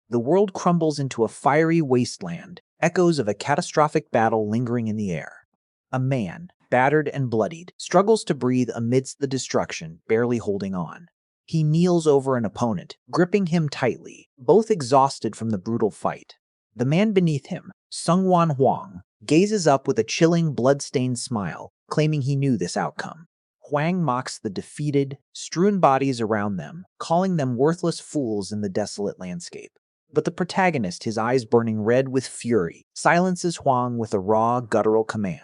The world crumbles into a fiery wasteland, echoes of a catastrophic battle lingering in the air. A man, battered and bloodied, struggles to breathe amidst the destruction, barely holding on. He kneels over an opponent, gripping him tightly, both exhausted from the brutal fight. The man beneath him, Seungwon Hwang, gazes up with a chilling, blood-stained smile, claiming he knew this outcome. Hwang mocks the defeated, strewn bodies around them, calling them worthless fools in the desolate landscape. But the protagonist, his eyes burning red with fury, silences Hwang with a raw, guttural command.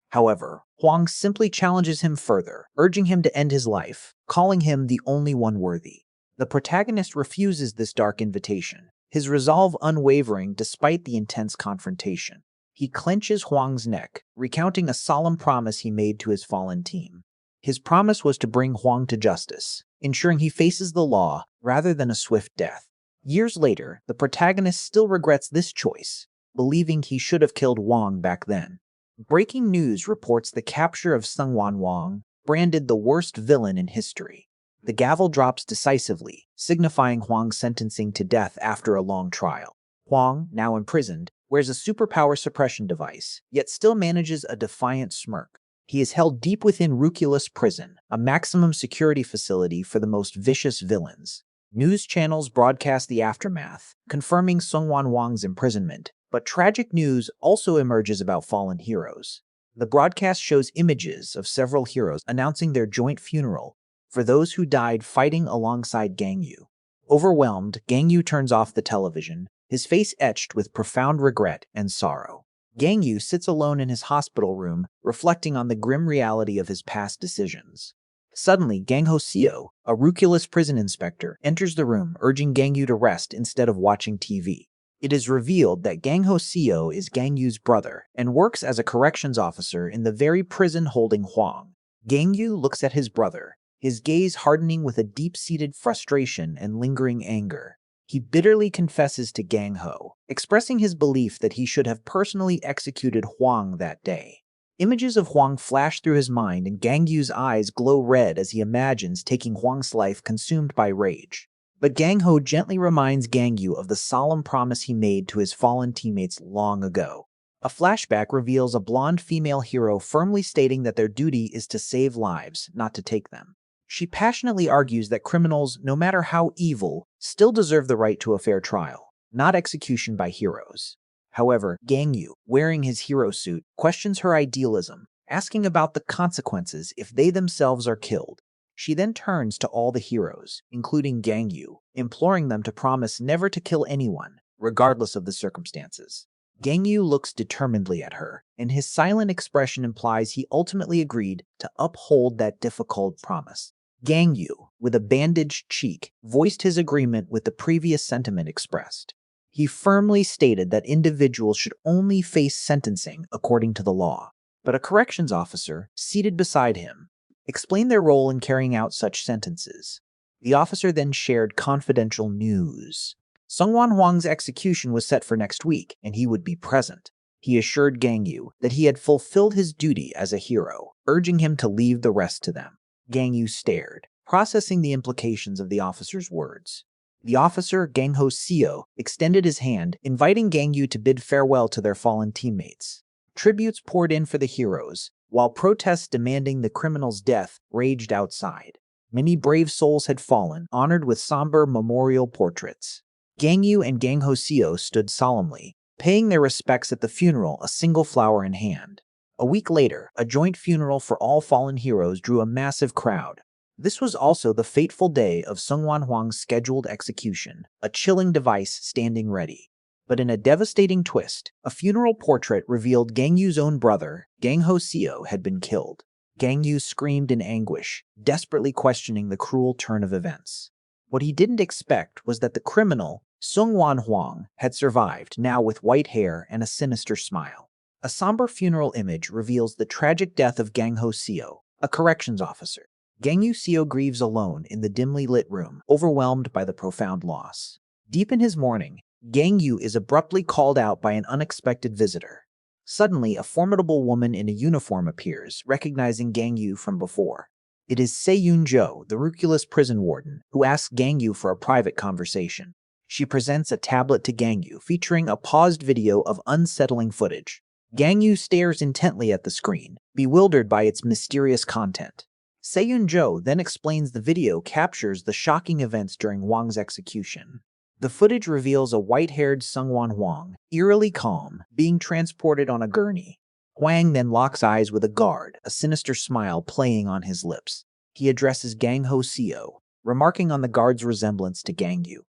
However, Hwang simply challenges him further, urging him to end his life, calling him the only one worthy. The protagonist refuses this dark invitation, his resolve unwavering despite the intense confrontation. He clenches Hwang's neck, recounting a solemn promise he made to his fallen team. His promise was to bring Hwang to justice, ensuring he faces the law rather than a swift death. Years later, the protagonist still regrets this choice, believing he should have killed Hwang back then. Breaking news reports the capture of Seungwon Hwang, branded the worst villain in history. The gavel drops decisively, signifying Hwang's sentencing to death after a long trial. Hwang, now imprisoned, wears a superpower suppression device, yet still manages a defiant smirk. He is held deep within Ruculus Prison, a maximum security facility for the most vicious villains. News channels broadcast the aftermath, confirming Seungwon Hwang's imprisonment, but tragic news also emerges about fallen heroes. The broadcast shows images of several heroes announcing their joint funeral for those who died fighting alongside Gangyu. Overwhelmed, Gangyu turns off the television, his face etched with profound regret and sorrow. Gangyu sits alone in his hospital room, reflecting on the grim reality of his past decisions. Suddenly, Gang Ho-seo, a Ruculus prison inspector, enters the room, urging Gangyu to rest instead of watching TV. It is revealed that Gang Ho-seo is Gangyu's brother and works as a corrections officer in the very prison holding Hwang. Gangyu looks at his brother, his gaze hardening with a deep-seated frustration and lingering anger. He bitterly confesses to Gang Ho, expressing his belief that he should have personally executed Hwang that day. Images of Hwang flash through his mind, and Gangyu's eyes glow red as he imagines taking Hwang's life consumed by rage. But Gang Ho gently reminds Gangyu of the solemn promise he made to his fallen teammates long ago. A flashback reveals a blonde female hero firmly stating that their duty is to save lives, not to take them. She passionately argues that criminals, no matter how evil, still deserve the right to a fair trial, not execution by heroes. However, Gangyu, wearing his hero suit, questions her idealism, asking about the consequences if they themselves are killed. She then turns to all the heroes, including Gangyu, imploring them to promise never to kill anyone, regardless of the circumstances. Gangyu looks determinedly at her, and his silent expression implies he ultimately agreed to uphold that difficult promise. Gangyu, with a bandaged cheek, voiced his agreement with the previous sentiment expressed. He firmly stated that individuals should only face sentencing according to the law, but a corrections officer, seated beside him, explained their role in carrying out such sentences. The officer then shared confidential news. Seungwon Hwang's execution was set for next week, and he would be present. He assured Gangyu that he had fulfilled his duty as a hero, urging him to leave the rest to them. Gangyu stared, processing the implications of the officer's words. The officer, Gang Ho-seo, extended his hand, inviting Gangyu to bid farewell to their fallen teammates. Tributes poured in for the heroes, while protests demanding the criminal's death raged outside. Many brave souls had fallen, honored with somber memorial portraits. Gangyu and Gang Ho-seo stood solemnly, paying their respects at the funeral, a single flower in hand. A week later, a joint funeral for all fallen heroes drew a massive crowd. This was also the fateful day of Seungwon Hwang's scheduled execution, a chilling device standing ready. But in a devastating twist, a funeral portrait revealed Gangyu's own brother, Gang Ho-seo, had been killed. Gangyu screamed in anguish, desperately questioning the cruel turn of events. What he didn't expect was that the criminal, Seungwon Hwang, had survived, now with white hair and a sinister smile. A somber funeral image reveals the tragic death of Gang Ho-seo, a corrections officer. Gang Ho-seo grieves alone in the dimly lit room, overwhelmed by the profound loss. Deep in his mourning, Gangyu is abruptly called out by an unexpected visitor. Suddenly, a formidable woman in a uniform appears, recognizing Gangyu from before. It is Se-yoon Jo, the Ruculus prison warden, who asks Gangyu for a private conversation. She presents a tablet to Gang Yu, featuring a paused video of unsettling footage. Gang Yu stares intently at the screen, bewildered by its mysterious content. Seiyun Zhou then explains the video captures the shocking events during Huang's execution. The footage reveals a white-haired Seungwon Huang, eerily calm, being transported on a gurney. Huang then locks eyes with a guard, a sinister smile playing on his lips. He addresses Gang Ho Seo, remarking on the guard's resemblance to Gang Yu.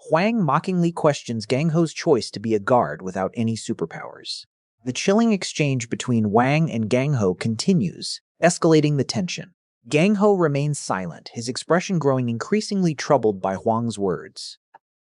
Huang mockingly questions Gang Ho's choice to be a guard without any superpowers. The chilling exchange between Wang and Gang Ho continues, escalating the tension. Gang Ho remains silent, his expression growing increasingly troubled by Huang's words.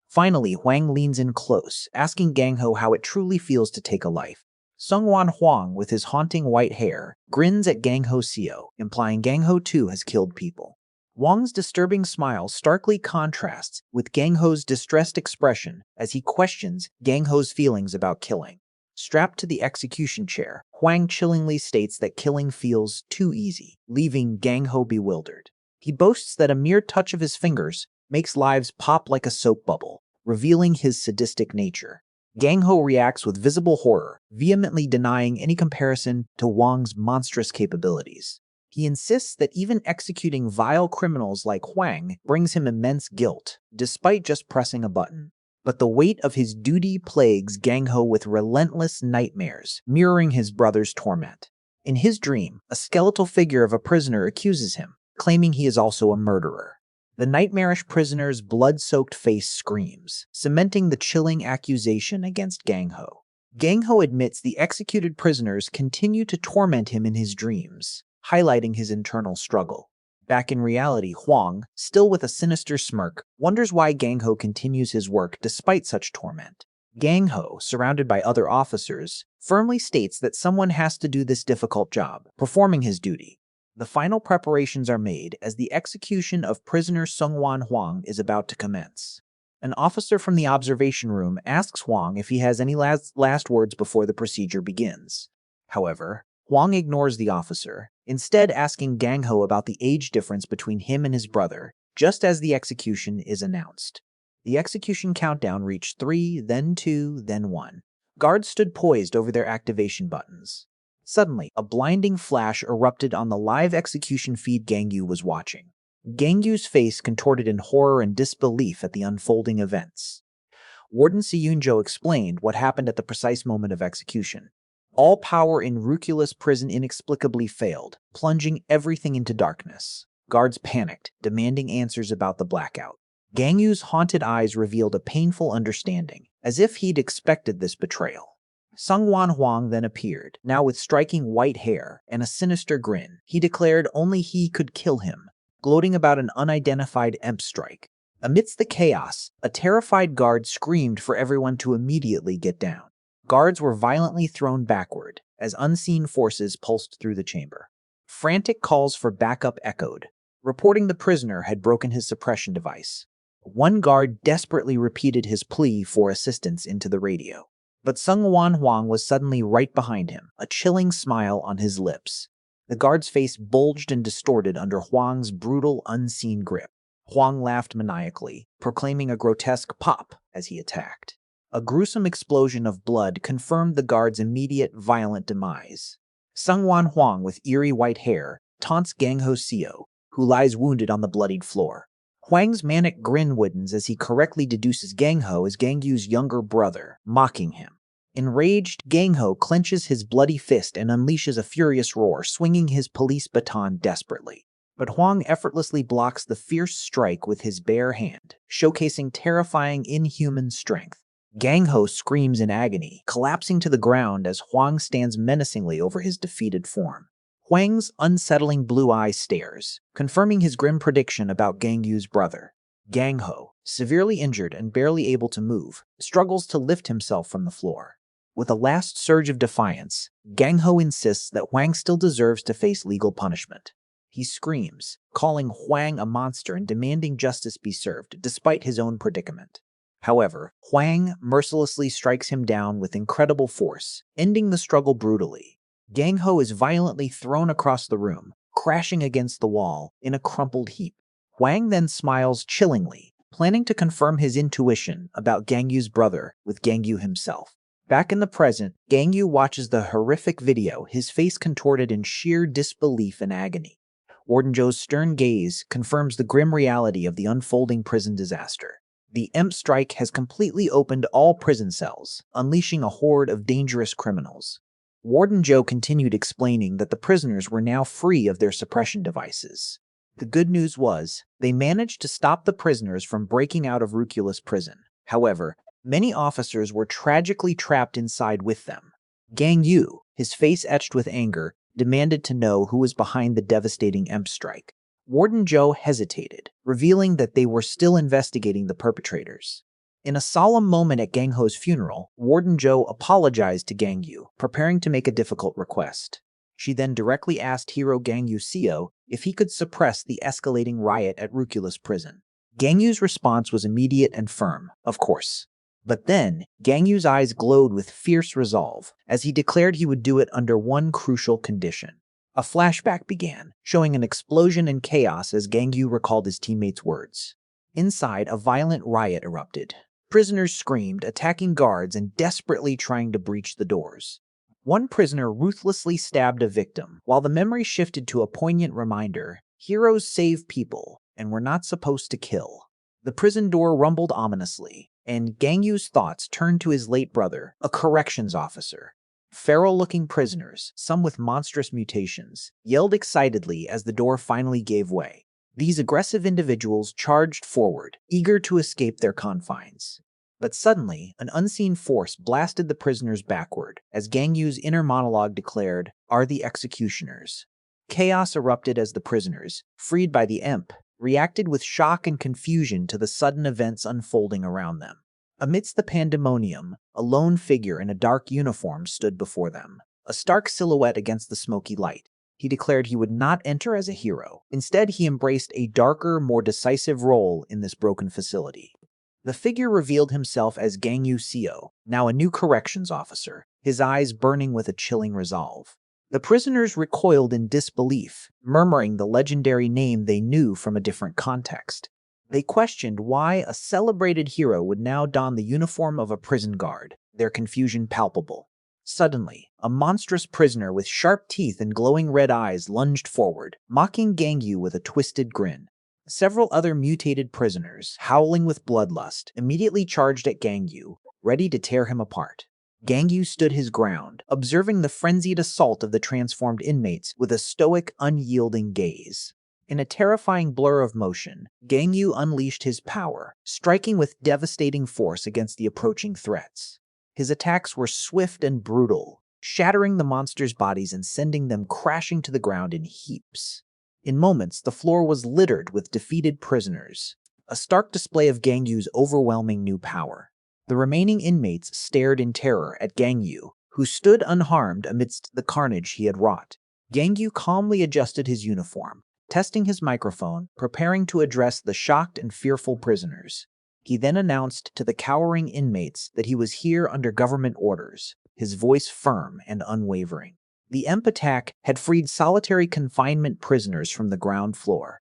Finally, Huang leans in close, asking Gang Ho how it truly feels to take a life. Seungwon Huang, with his haunting white hair, grins at Gang Ho Seo, implying Gang Ho too has killed people. Huang's disturbing smile starkly contrasts with Gang Ho's distressed expression as he questions Gang Ho's feelings about killing. Strapped to the execution chair, Huang chillingly states that killing feels too easy, leaving Gang Ho bewildered. He boasts that a mere touch of his fingers makes lives pop like a soap bubble, revealing his sadistic nature. Gang Ho reacts with visible horror, vehemently denying any comparison to Huang's monstrous capabilities. He insists that even executing vile criminals like Huang brings him immense guilt, despite just pressing a button. But the weight of his duty plagues Gang Ho with relentless nightmares, mirroring his brother's torment. In his dream, a skeletal figure of a prisoner accuses him, claiming he is also a murderer. The nightmarish prisoner's blood-soaked face screams, cementing the chilling accusation against Gang Ho. Gang Ho admits the executed prisoners continue to torment him in his dreams, highlighting his internal struggle. Back in reality, Huang, still with a sinister smirk, wonders why Gang Ho continues his work despite such torment. Gang Ho, surrounded by other officers, firmly states that someone has to do this difficult job, performing his duty. The final preparations are made as the execution of prisoner Seungwon Huang is about to commence. An officer from the observation room asks Huang if he has any last words before the procedure begins. However, Huang ignores the officer, instead asking Gang Ho about the age difference between him and his brother, just as the execution is announced. The execution countdown reached 3, then 2, then 1. Guards stood poised over their activation buttons. Suddenly, a blinding flash erupted on the live execution feed Gang Yu was watching. Gang Yu's face contorted in horror and disbelief at the unfolding events. Warden Seiyun Zhou explained what happened at the precise moment of execution. All power in Ruculus prison inexplicably failed, plunging everything into darkness. Guards panicked, demanding answers about the blackout. Gang Yu's haunted eyes revealed a painful understanding, as if he'd expected this betrayal. Seungwon Huang then appeared, now with striking white hair and a sinister grin. He declared only he could kill him, gloating about an unidentified EMP strike. Amidst the chaos, a terrified guard screamed for everyone to immediately get down. Guards were violently thrown backward as unseen forces pulsed through the chamber. Frantic calls for backup echoed, reporting the prisoner had broken his suppression device. One guard desperately repeated his plea for assistance into the radio. But Seungwon Huang was suddenly right behind him, a chilling smile on his lips. The guard's face bulged and distorted under Huang's brutal, unseen grip. Huang laughed maniacally, proclaiming a grotesque pop as he attacked. A gruesome explosion of blood confirmed the guard's immediate, violent demise. Seungwon Huang, with eerie white hair, taunts Gang Ho Seo, who lies wounded on the bloodied floor. Huang's manic grin widens as he correctly deduces Gang Ho as Gang Yu's younger brother, mocking him. Enraged, Gang Ho clenches his bloody fist and unleashes a furious roar, swinging his police baton desperately. But Huang effortlessly blocks the fierce strike with his bare hand, showcasing terrifying, inhuman strength. Gang Ho screams in agony, collapsing to the ground as Huang stands menacingly over his defeated form. Huang's unsettling blue eye stares, confirming his grim prediction about Gang Yu's brother. Gang Ho, severely injured and barely able to move, struggles to lift himself from the floor. With a last surge of defiance, Gang Ho insists that Huang still deserves to face legal punishment. He screams, calling Huang a monster and demanding justice be served, despite his own predicament. However, Huang mercilessly strikes him down with incredible force, ending the struggle brutally. Gang Ho is violently thrown across the room, crashing against the wall in a crumpled heap. Huang then smiles chillingly, planning to confirm his intuition about Gangyu's brother with Gangyu himself. Back in the present, Gangyu watches the horrific video, his face contorted in sheer disbelief and agony. Warden Zhou's stern gaze confirms the grim reality of the unfolding prison disaster. The EMP strike has completely opened all prison cells, unleashing a horde of dangerous criminals. Warden Zhou continued explaining that the prisoners were now free of their suppression devices. The good news was, they managed to stop the prisoners from breaking out of Ruculus prison. However, many officers were tragically trapped inside with them. Gangyu, his face etched with anger, demanded to know who was behind the devastating EMP strike. Warden Zhou hesitated, revealing that they were still investigating the perpetrators. In a solemn moment at Gang Ho's funeral, Warden Zhou apologized to Gangyu, preparing to make a difficult request. She then directly asked hero Gangyu Seo if he could suppress the escalating riot at Ruculus prison. Gangyu's response was immediate and firm, of course. But then, Gangyu's eyes glowed with fierce resolve, as he declared he would do it under one crucial condition. A flashback began, showing an explosion and chaos as Gangyu recalled his teammates' words. Inside, a violent riot erupted. Prisoners screamed, attacking guards and desperately trying to breach the doors. One prisoner ruthlessly stabbed a victim, while the memory shifted to a poignant reminder: heroes save people, and we're not supposed to kill. The prison door rumbled ominously, and Gangyu's thoughts turned to his late brother, a corrections officer. Feral-looking prisoners, some with monstrous mutations, yelled excitedly as the door finally gave way. These aggressive individuals charged forward, eager to escape their confines. But suddenly, an unseen force blasted the prisoners backward, as Gangyu's inner monologue declared, "Are the executioners." Chaos erupted as the prisoners, freed by the EMP, reacted with shock and confusion to the sudden events unfolding around them. Amidst the pandemonium, a lone figure in a dark uniform stood before them, a stark silhouette against the smoky light. He declared he would not enter as a hero. Instead, he embraced a darker, more decisive role in this broken facility. The figure revealed himself as Gangyu Seo, now a new corrections officer, his eyes burning with a chilling resolve. The prisoners recoiled in disbelief, murmuring the legendary name they knew from a different context. They questioned why a celebrated hero would now don the uniform of a prison guard, their confusion palpable. Suddenly, a monstrous prisoner with sharp teeth and glowing red eyes lunged forward, mocking Gangyu with a twisted grin. Several other mutated prisoners, howling with bloodlust, immediately charged at Gangyu, ready to tear him apart. Gangyu stood his ground, observing the frenzied assault of the transformed inmates with a stoic, unyielding gaze. In a terrifying blur of motion, Gangyu unleashed his power, striking with devastating force against the approaching threats. His attacks were swift and brutal, shattering the monsters' bodies and sending them crashing to the ground in heaps. In moments, the floor was littered with defeated prisoners, a stark display of Gangyu's overwhelming new power. The remaining inmates stared in terror at Gangyu, who stood unharmed amidst the carnage he had wrought. Gangyu calmly adjusted his uniform, testing his microphone, preparing to address the shocked and fearful prisoners. He then announced to the cowering inmates that he was here under government orders, his voice firm and unwavering. The EMP attack had freed solitary confinement prisoners from the ground floor.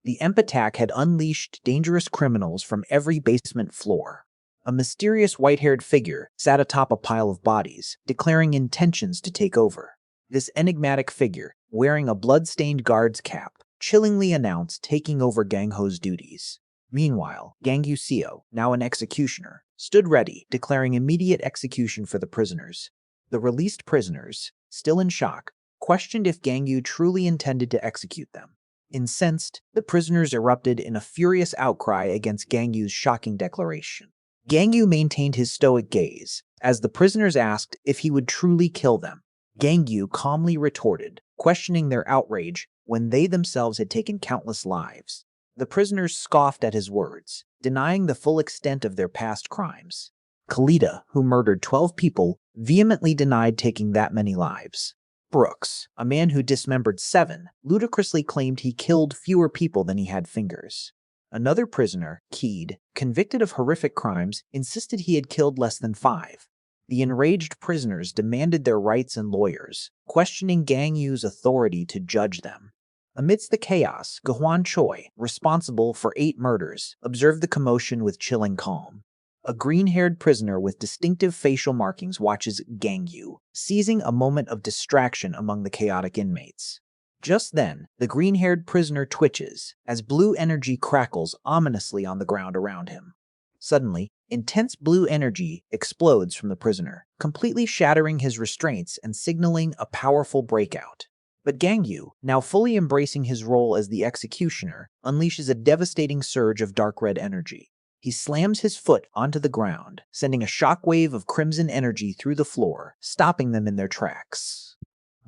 The EMP attack had unleashed dangerous criminals from every basement floor. A mysterious white-haired figure sat atop a pile of bodies, declaring intentions to take over. This enigmatic figure, wearing a blood-stained guard's cap, chillingly announced taking over Gang Ho's duties. Meanwhile, Gangyu Seo, now an executioner, stood ready, declaring immediate execution for the prisoners. The released prisoners, still in shock, questioned if Gangyu truly intended to execute them. Incensed, the prisoners erupted in a furious outcry against Gangyu's shocking declaration. Gangyu maintained his stoic gaze, as the prisoners asked if he would truly kill them. Gangyu calmly retorted, questioning their outrage when they themselves had taken countless lives. The prisoners scoffed at his words, denying the full extent of their past crimes. Khalida, who murdered 12 people, vehemently denied taking that many lives. Brooks, a man who dismembered 7, ludicrously claimed he killed fewer people than he had fingers. Another prisoner, Keed, convicted of horrific crimes, insisted he had killed less than 5. The enraged prisoners demanded their rights and lawyers, questioning Gangyu's authority to judge them. Amidst the chaos, Guhuan Choi, responsible for 8 murders, observed the commotion with chilling calm. A green-haired prisoner with distinctive facial markings watches Gang Yu, seizing a moment of distraction among the chaotic inmates. Just then, the green-haired prisoner twitches as blue energy crackles ominously on the ground around him. Suddenly, intense blue energy explodes from the prisoner, completely shattering his restraints and signaling a powerful breakout. But Gang Yu, now fully embracing his role as the executioner, unleashes a devastating surge of dark red energy. He slams his foot onto the ground, sending a shockwave of crimson energy through the floor, stopping them in their tracks.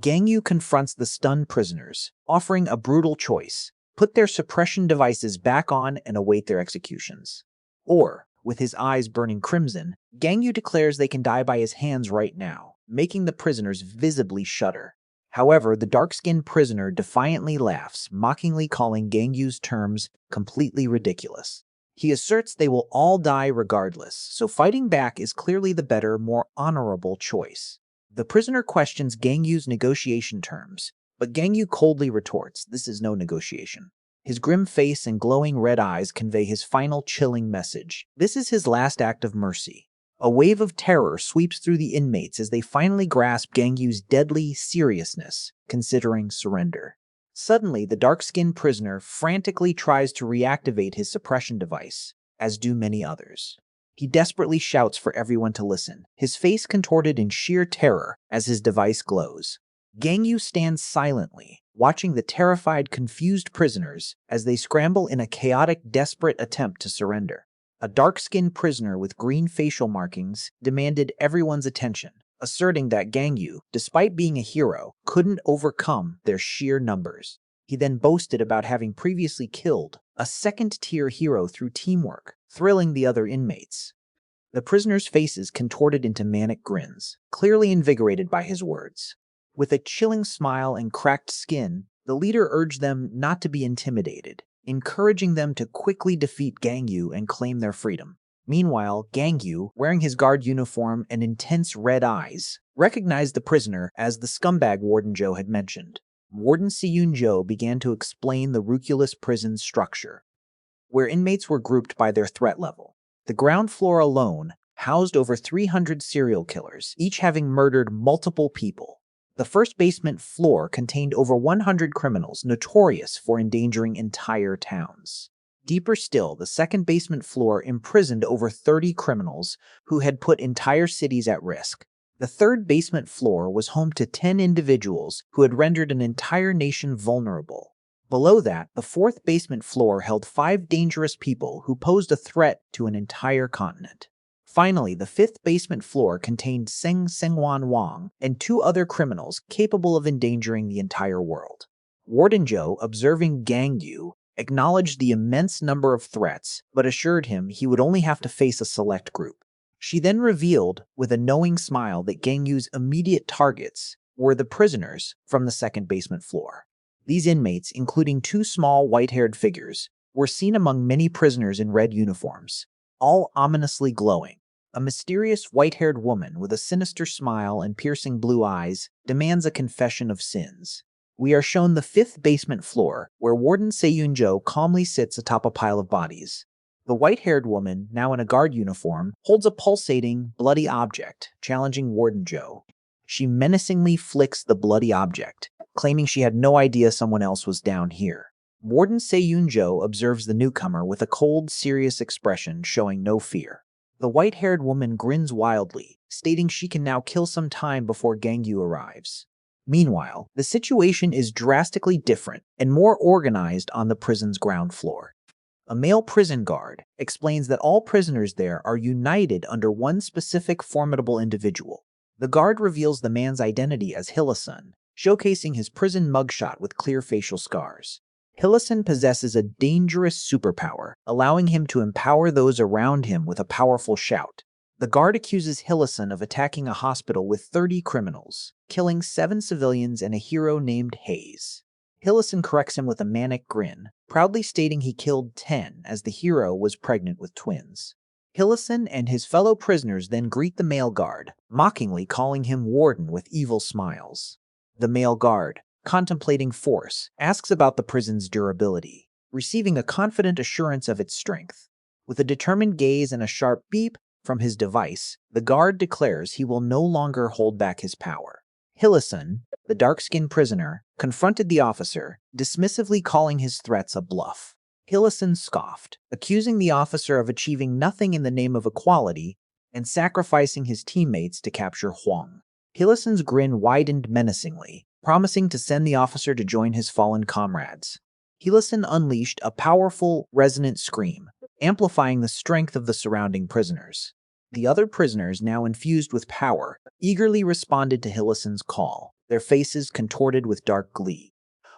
Gang Yu confronts the stunned prisoners, offering a brutal choice: put their suppression devices back on and await their executions. Or, with his eyes burning crimson, Gang Yu declares they can die by his hands right now, making the prisoners visibly shudder. However, the dark-skinned prisoner defiantly laughs, mockingly calling Gang Yu's terms completely ridiculous. He asserts they will all die regardless, so fighting back is clearly the better, more honorable choice. The prisoner questions Gang Yu's negotiation terms, but Gang Yu coldly retorts, this is no negotiation. His grim face and glowing red eyes convey his final chilling message. This is his last act of mercy. A wave of terror sweeps through the inmates as they finally grasp Gang Yu's deadly seriousness, considering surrender. Suddenly, the dark-skinned prisoner frantically tries to reactivate his suppression device, as do many others. He desperately shouts for everyone to listen, his face contorted in sheer terror as his device glows. Gang Yu stands silently, watching the terrified, confused prisoners as they scramble in a chaotic, desperate attempt to surrender. A dark-skinned prisoner with green facial markings demanded everyone's attention, asserting that Gang Yu, despite being a hero, couldn't overcome their sheer numbers. He then boasted about having previously killed a second-tier hero through teamwork, thrilling the other inmates. The prisoners' faces contorted into manic grins, clearly invigorated by his words. With a chilling smile and cracked skin, the leader urged them not to be intimidated, encouraging them to quickly defeat Gang Yu and claim their freedom. Meanwhile, Gang Yu, wearing his guard uniform and intense red eyes, recognized the prisoner as the scumbag Warden Zhou had mentioned. Warden Siyun Zhou began to explain the Ruculus prison's structure, where inmates were grouped by their threat level. The ground floor alone housed over 300 serial killers, each having murdered multiple people. The first basement floor contained over 100 criminals notorious for endangering entire towns. Deeper still, the second basement floor imprisoned over 30 criminals who had put entire cities at risk. The third basement floor was home to 10 individuals who had rendered an entire nation vulnerable. Below that, the fourth basement floor held 5 dangerous people who posed a threat to an entire continent. Finally, the fifth basement floor contained Seng Sengwan Wang and 2 other criminals capable of endangering the entire world. Warden Zhou, observing Gang Yu, acknowledged the immense number of threats, but assured him he would only have to face a select group. She then revealed, with a knowing smile, that Gang Yu's immediate targets were the prisoners from the second basement floor. These inmates, including 2 small white-haired figures, were seen among many prisoners in red uniforms, all ominously glowing. A mysterious white-haired woman with a sinister smile and piercing blue eyes demands a confession of sins. We are shown the 5th basement floor, where Warden Seyun Zhou calmly sits atop a pile of bodies. The white-haired woman, now in a guard uniform, holds a pulsating, bloody object, challenging Warden Zhou. She menacingly flicks the bloody object, claiming she had no idea someone else was down here. Warden Seyun Zhou observes the newcomer with a cold, serious expression showing no fear. The white-haired woman grins wildly, stating she can now kill some time before Gang Yu arrives. Meanwhile, the situation is drastically different and more organized on the prison's ground floor. A male prison guard explains that all prisoners there are united under one specific formidable individual. The guard reveals the man's identity as Hilisun, showcasing his prison mugshot with clear facial scars. Hilisun possesses a dangerous superpower, allowing him to empower those around him with a powerful shout. The guard accuses Hilisun of attacking a hospital with 30 criminals, killing 7 civilians and a hero named Hayes. Hilisun corrects him with a manic grin, proudly stating he killed 10 as the hero was pregnant with twins. Hilisun and his fellow prisoners then greet the male guard, mockingly calling him Warden with evil smiles. The male guard, contemplating force, asks about the prison's durability, receiving a confident assurance of its strength. With a determined gaze and a sharp beep from his device, the guard declares he will no longer hold back his power. Hillison, the dark-skinned prisoner, confronted the officer, dismissively calling his threats a bluff. Hillison scoffed, accusing the officer of achieving nothing in the name of equality and sacrificing his teammates to capture Huang. Hillison's grin widened menacingly, promising to send the officer to join his fallen comrades. Hillison unleashed a powerful, resonant scream, amplifying the strength of the surrounding prisoners. The other prisoners, now infused with power, eagerly responded to Hillison's call, their faces contorted with dark glee.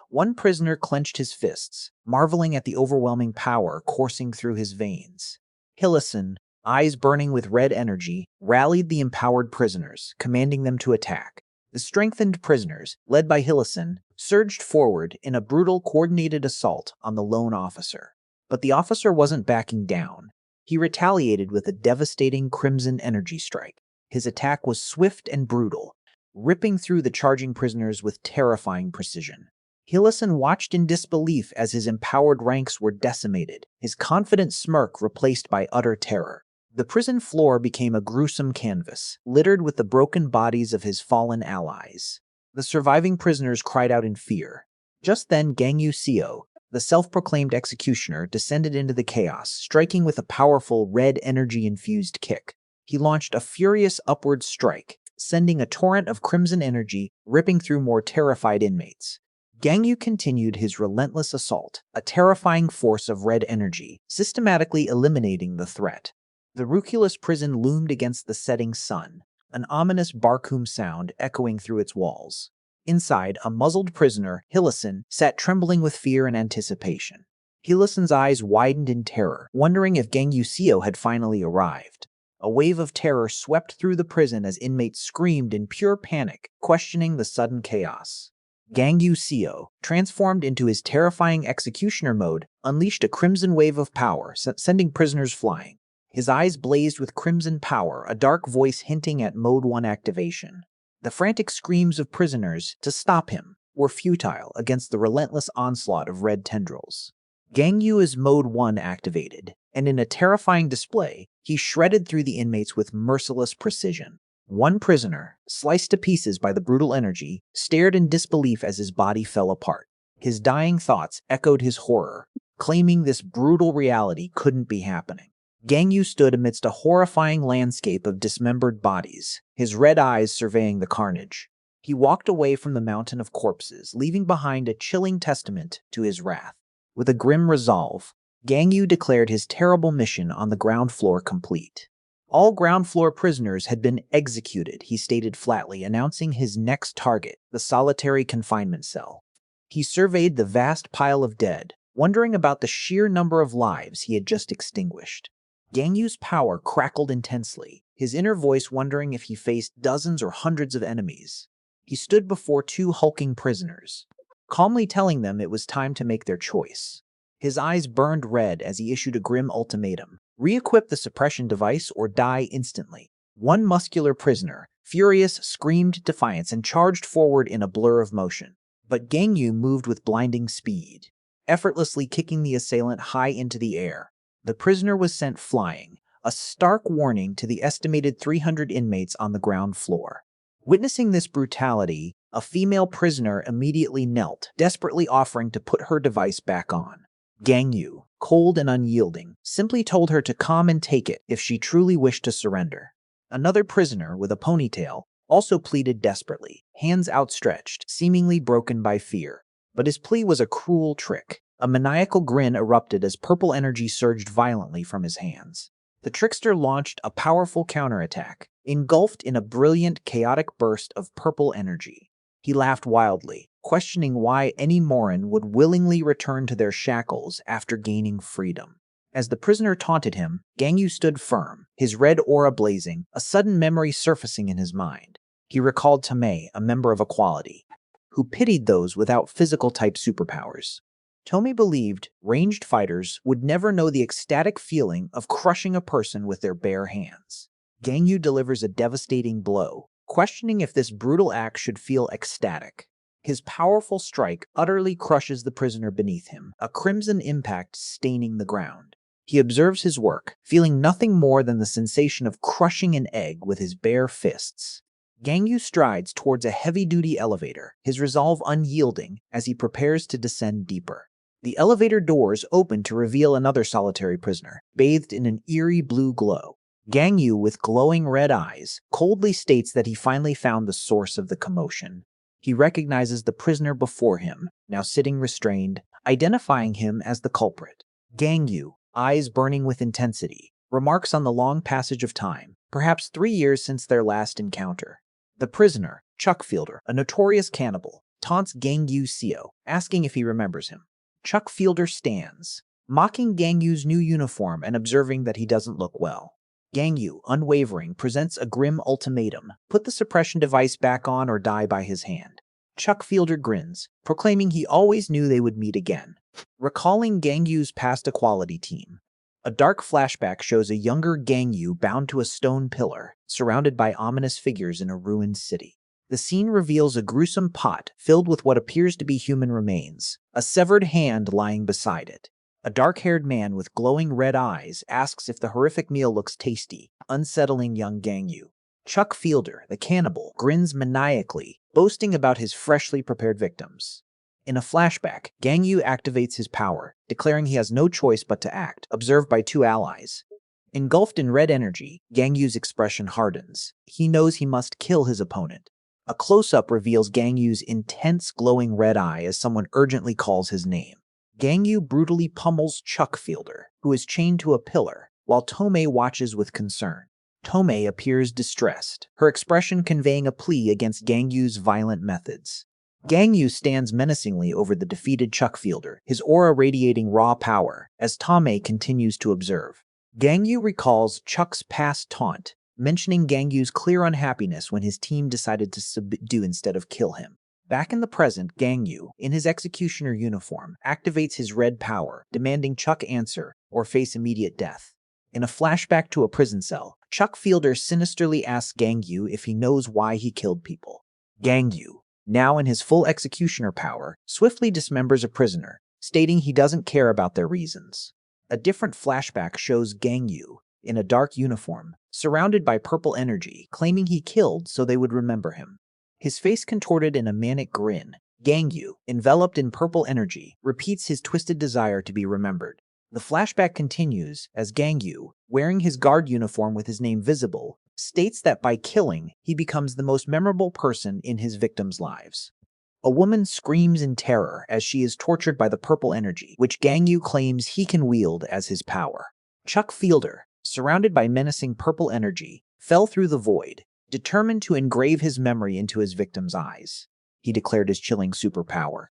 One prisoner clenched his fists, marveling at the overwhelming power coursing through his veins. Hillison, eyes burning with red energy, rallied the empowered prisoners, commanding them to attack. The strengthened prisoners, led by Hillison, surged forward in a brutal, coordinated assault on the lone officer. But the officer wasn't backing down. He retaliated with a devastating crimson energy strike. His attack was swift and brutal, ripping through the charging prisoners with terrifying precision. Hillison watched in disbelief as his empowered ranks were decimated, his confident smirk replaced by utter terror. The prison floor became a gruesome canvas, littered with the broken bodies of his fallen allies. The surviving prisoners cried out in fear. Just then, Gang Yu Seo, the self-proclaimed executioner, descended into the chaos, striking with a powerful red energy-infused kick. He launched a furious upward strike, sending a torrent of crimson energy ripping through more terrified inmates. Gang Yu continued his relentless assault, a terrifying force of red energy, systematically eliminating the threat. The Ruculus prison loomed against the setting sun, an ominous Barkum sound echoing through its walls. Inside, a muzzled prisoner, Hillison, sat trembling with fear and anticipation. Hillison's eyes widened in terror, wondering if Gang Yu Seo had finally arrived. A wave of terror swept through the prison as inmates screamed in pure panic, questioning the sudden chaos. Gang Yu Seo, transformed into his terrifying executioner mode, unleashed a crimson wave of power, sending prisoners flying. His eyes blazed with crimson power, a dark voice hinting at Mode 1 activation. The frantic screams of prisoners to stop him were futile against the relentless onslaught of red tendrils. Gang Yu is Mode 1 activated, and in a terrifying display, he shredded through the inmates with merciless precision. One prisoner, sliced to pieces by the brutal energy, stared in disbelief as his body fell apart. His dying thoughts echoed his horror, claiming this brutal reality couldn't be happening. Gang Yu stood amidst a horrifying landscape of dismembered bodies, his red eyes surveying the carnage. He walked away from the mountain of corpses, leaving behind a chilling testament to his wrath. With a grim resolve, Gang Yu declared his terrible mission on the ground floor complete. All ground floor prisoners had been executed, he stated flatly, announcing his next target, the solitary confinement cell. He surveyed the vast pile of dead, wondering about the sheer number of lives he had just extinguished. Gang Yu's power crackled intensely, his inner voice wondering if he faced dozens or hundreds of enemies. He stood before two hulking prisoners, calmly telling them it was time to make their choice. His eyes burned red as he issued a grim ultimatum: re-equip the suppression device or die instantly. One muscular prisoner, furious, screamed defiance and charged forward in a blur of motion. But Gang Yu moved with blinding speed, effortlessly kicking the assailant high into the air. The prisoner was sent flying, a stark warning to the estimated 300 inmates on the ground floor. Witnessing this brutality, a female prisoner immediately knelt, desperately offering to put her device back on. Gang Yu, cold and unyielding, simply told her to come and take it if she truly wished to surrender. Another prisoner, with a ponytail, also pleaded desperately, hands outstretched, seemingly broken by fear. But his plea was a cruel trick. A maniacal grin erupted as purple energy surged violently from his hands. The trickster launched a powerful counterattack, engulfed in a brilliant, chaotic burst of purple energy. He laughed wildly, questioning why any Morin would willingly return to their shackles after gaining freedom. As the prisoner taunted him, Gang Yu stood firm, his red aura blazing, a sudden memory surfacing in his mind. He recalled Tomei, a member of Equality, who pitied those without physical-type superpowers. Tomei believed ranged fighters would never know the ecstatic feeling of crushing a person with their bare hands. Gang Yu delivers a devastating blow, questioning if this brutal act should feel ecstatic. His powerful strike utterly crushes the prisoner beneath him, a crimson impact staining the ground. He observes his work, feeling nothing more than the sensation of crushing an egg with his bare fists. Gangyu strides towards a heavy-duty elevator, his resolve unyielding as he prepares to descend deeper. The elevator doors open to reveal another solitary prisoner, bathed in an eerie blue glow. Gangyu, with glowing red eyes, coldly states that he finally found the source of the commotion. He recognizes the prisoner before him, now sitting restrained, identifying him as the culprit. Gangyu, eyes burning with intensity, remarks on the long passage of time, perhaps 3 years since their last encounter. The prisoner, Chuck Fielder, a notorious cannibal, taunts Gangyu Seo, asking if he remembers him. Chuck Fielder stands, mocking Gangyu's new uniform and observing that he doesn't look well. Gangyu, unwavering, presents a grim ultimatum: put the suppression device back on or die by his hand. Chuck Fielder grins, proclaiming he always knew they would meet again. Recalling Gangyu's past equality team, a dark flashback shows a younger Gangyu bound to a stone pillar, surrounded by ominous figures in a ruined city. The scene reveals a gruesome pot filled with what appears to be human remains, a severed hand lying beside it. A dark-haired man with glowing red eyes asks if the horrific meal looks tasty, unsettling young Gangyu. Chuck Fielder, the cannibal, grins maniacally, boasting about his freshly prepared victims. In a flashback, Gangyu activates his power, declaring he has no choice but to act, observed by 2 allies. Engulfed in red energy, Gangyu's expression hardens. He knows he must kill his opponent. A close-up reveals Gangyu's intense glowing red eye as someone urgently calls his name. Gangyu brutally pummels Chuck Fielder, who is chained to a pillar, while Tomei watches with concern. Tomei appears distressed, her expression conveying a plea against Gangyu's violent methods. Gangyu stands menacingly over the defeated Chuck Fielder, his aura radiating raw power, as Tomei continues to observe. Gangyu recalls Chuck's past taunt, mentioning Gangyu's clear unhappiness when his team decided to subdue instead of kill him. Back in the present, Gangyu, in his executioner uniform, activates his red power, demanding Chuck answer or face immediate death. In a flashback to a prison cell, Chuck Fielder sinisterly asks Gangyu if he knows why he killed people. Gangyu, now in his full executioner power, swiftly dismembers a prisoner, stating he doesn't care about their reasons. A different flashback shows Gangyu, in a dark uniform, surrounded by purple energy, claiming he killed so they would remember him. His face contorted in a manic grin, Gangyu, enveloped in purple energy, repeats his twisted desire to be remembered. The flashback continues as Gangyu, wearing his guard uniform with his name visible, states that by killing, he becomes the most memorable person in his victims' lives. A woman screams in terror as she is tortured by the purple energy, which Gangyu claims he can wield as his power. Chuck Fielder, surrounded by menacing purple energy, fell through the void, determined to engrave his memory into his victim's eyes. He declared his chilling superpower,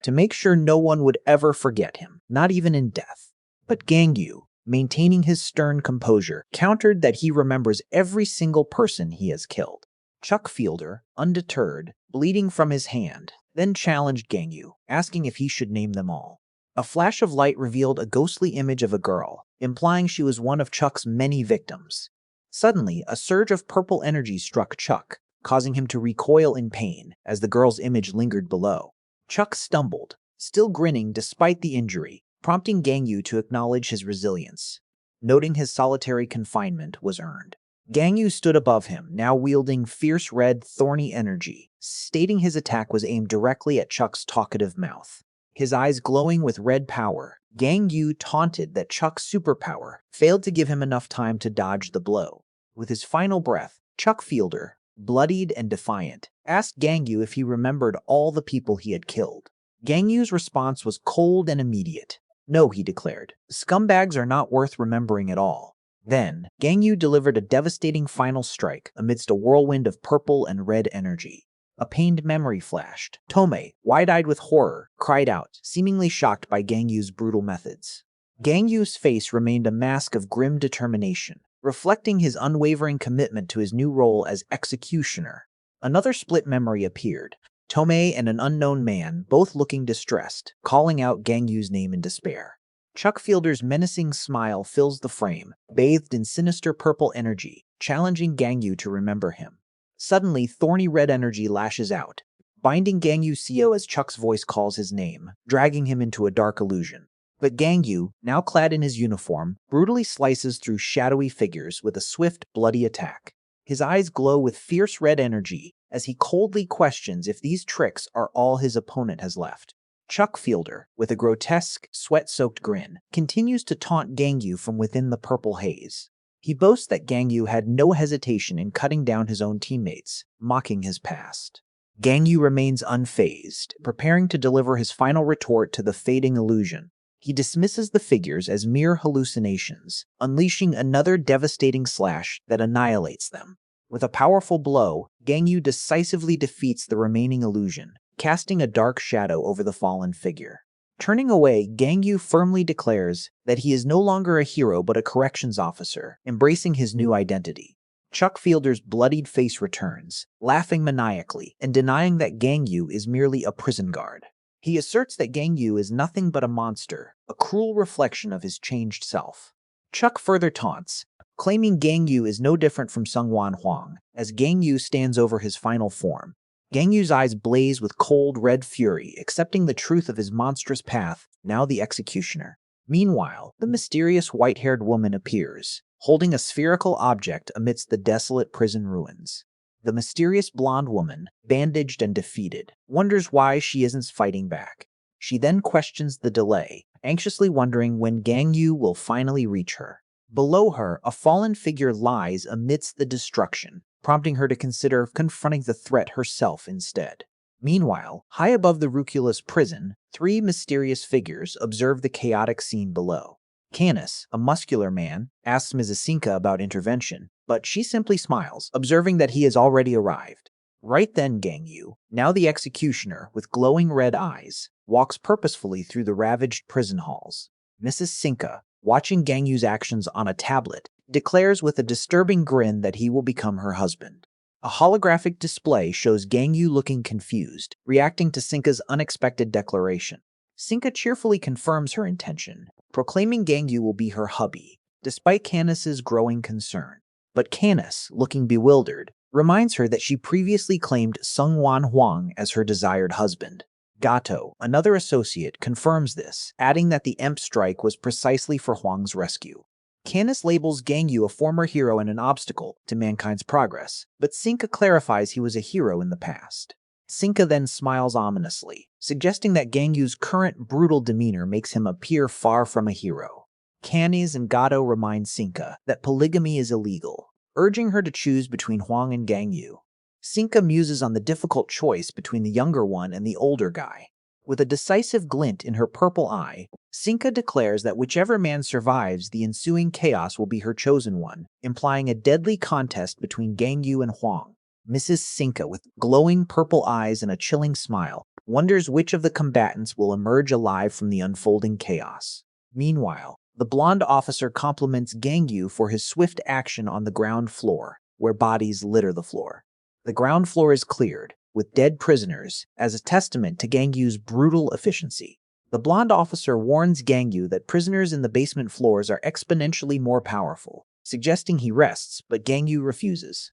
to make sure no one would ever forget him, not even in death. But Gangyu, maintaining his stern composure, countered that he remembers every single person he has killed. Chuck Fielder, undeterred, bleeding from his hand, then challenged Gangyu, asking if he should name them all. A flash of light revealed a ghostly image of a girl, implying she was one of Chuck's many victims. Suddenly, a surge of purple energy struck Chuck, causing him to recoil in pain as the girl's image lingered below. Chuck stumbled, still grinning despite the injury, prompting Gangyu to acknowledge his resilience, noting his solitary confinement was earned. Gangyu stood above him, now wielding fierce red, thorny energy, stating his attack was aimed directly at Chuck's talkative mouth. His eyes glowing with red power, Gangyu taunted that Chuck's superpower failed to give him enough time to dodge the blow. With his final breath, Chuck Fielder, bloodied and defiant, asked Gangyu if he remembered all the people he had killed. Gangyu's response was cold and immediate. No, he declared. Scumbags are not worth remembering at all. Then, Gangyu delivered a devastating final strike amidst a whirlwind of purple and red energy. A pained memory flashed. Tomei, wide-eyed with horror, cried out, seemingly shocked by Gangyu's brutal methods. Gangyu's face remained a mask of grim determination, reflecting his unwavering commitment to his new role as executioner. Another split memory appeared. Tomei and an unknown man, both looking distressed, calling out Gangyu's name in despair. Chuck Fielder's menacing smile fills the frame, bathed in sinister purple energy, challenging Gangyu to remember him. Suddenly, thorny red energy lashes out, binding Gangyu Seo as Chuck's voice calls his name, dragging him into a dark illusion. But Gangyu, now clad in his uniform, brutally slices through shadowy figures with a swift, bloody attack. His eyes glow with fierce red energy as he coldly questions if these tricks are all his opponent has left. Chuck Fielder, with a grotesque, sweat-soaked grin, continues to taunt Gangyu from within the purple haze. He boasts that Gangyu had no hesitation in cutting down his own teammates, mocking his past. Gangyu remains unfazed, preparing to deliver his final retort to the fading illusion. He dismisses the figures as mere hallucinations, unleashing another devastating slash that annihilates them. With a powerful blow, Gangyu decisively defeats the remaining illusion, casting a dark shadow over the fallen figure. Turning away, Gangyu firmly declares that he is no longer a hero but a corrections officer, embracing his new identity. Chuck Fielder's bloodied face returns, laughing maniacally and denying that Gangyu is merely a prison guard. He asserts that Gangyu is nothing but a monster, a cruel reflection of his changed self. Chuck further taunts, claiming Gangyu is no different from Seungwon Hwang, as Gangyu stands over his final form. Gangyu's eyes blaze with cold, red fury, accepting the truth of his monstrous path, now the executioner. Meanwhile, the mysterious white-haired woman appears, holding a spherical object amidst the desolate prison ruins. The mysterious blonde woman, bandaged and defeated, wonders why she isn't fighting back. She then questions the delay, anxiously wondering when Gangyu will finally reach her. Below her, a fallen figure lies amidst the destruction, prompting her to consider confronting the threat herself instead. Meanwhile, high above the Ruculus prison, three mysterious figures observe the chaotic scene below. Canis, a muscular man, asks Mrs. Sinka about intervention, but she simply smiles, observing that he has already arrived. Right then, Gangyu, now the executioner with glowing red eyes, walks purposefully through the ravaged prison halls. Mrs. Sinka, watching Gangyu's actions on a tablet, declares with a disturbing grin that he will become her husband. A holographic display shows Gangyu looking confused, reacting to Sinka's unexpected declaration. Sinka cheerfully confirms her intention, proclaiming Gangyu will be her hubby, despite Canis's growing concern. But Canis, looking bewildered, reminds her that she previously claimed Seungwon Hwang as her desired husband. Gato, another associate, confirms this, adding that the EMP strike was precisely for Hwang's rescue. Canis labels Gangyu a former hero and an obstacle to mankind's progress, but Sinka clarifies he was a hero in the past. Sinka then smiles ominously, suggesting that Gangyu's current brutal demeanor makes him appear far from a hero. Canis and Gato remind Sinka that polygamy is illegal, urging her to choose between Hwang and Gangyu. Sinka muses on the difficult choice between the younger one and the older guy. With a decisive glint in her purple eye, Sinka declares that whichever man survives the ensuing chaos will be her chosen one, implying a deadly contest between Gangyu and Hwang. Mrs. Sinka, with glowing purple eyes and a chilling smile, wonders which of the combatants will emerge alive from the unfolding chaos. Meanwhile, the blonde officer compliments Gangyu for his swift action on the ground floor, where bodies litter the floor. The ground floor is cleared, with dead prisoners, as a testament to Gangyu's brutal efficiency. The blonde officer warns Gangyu that prisoners in the basement floors are exponentially more powerful, suggesting he rests, but Gangyu refuses.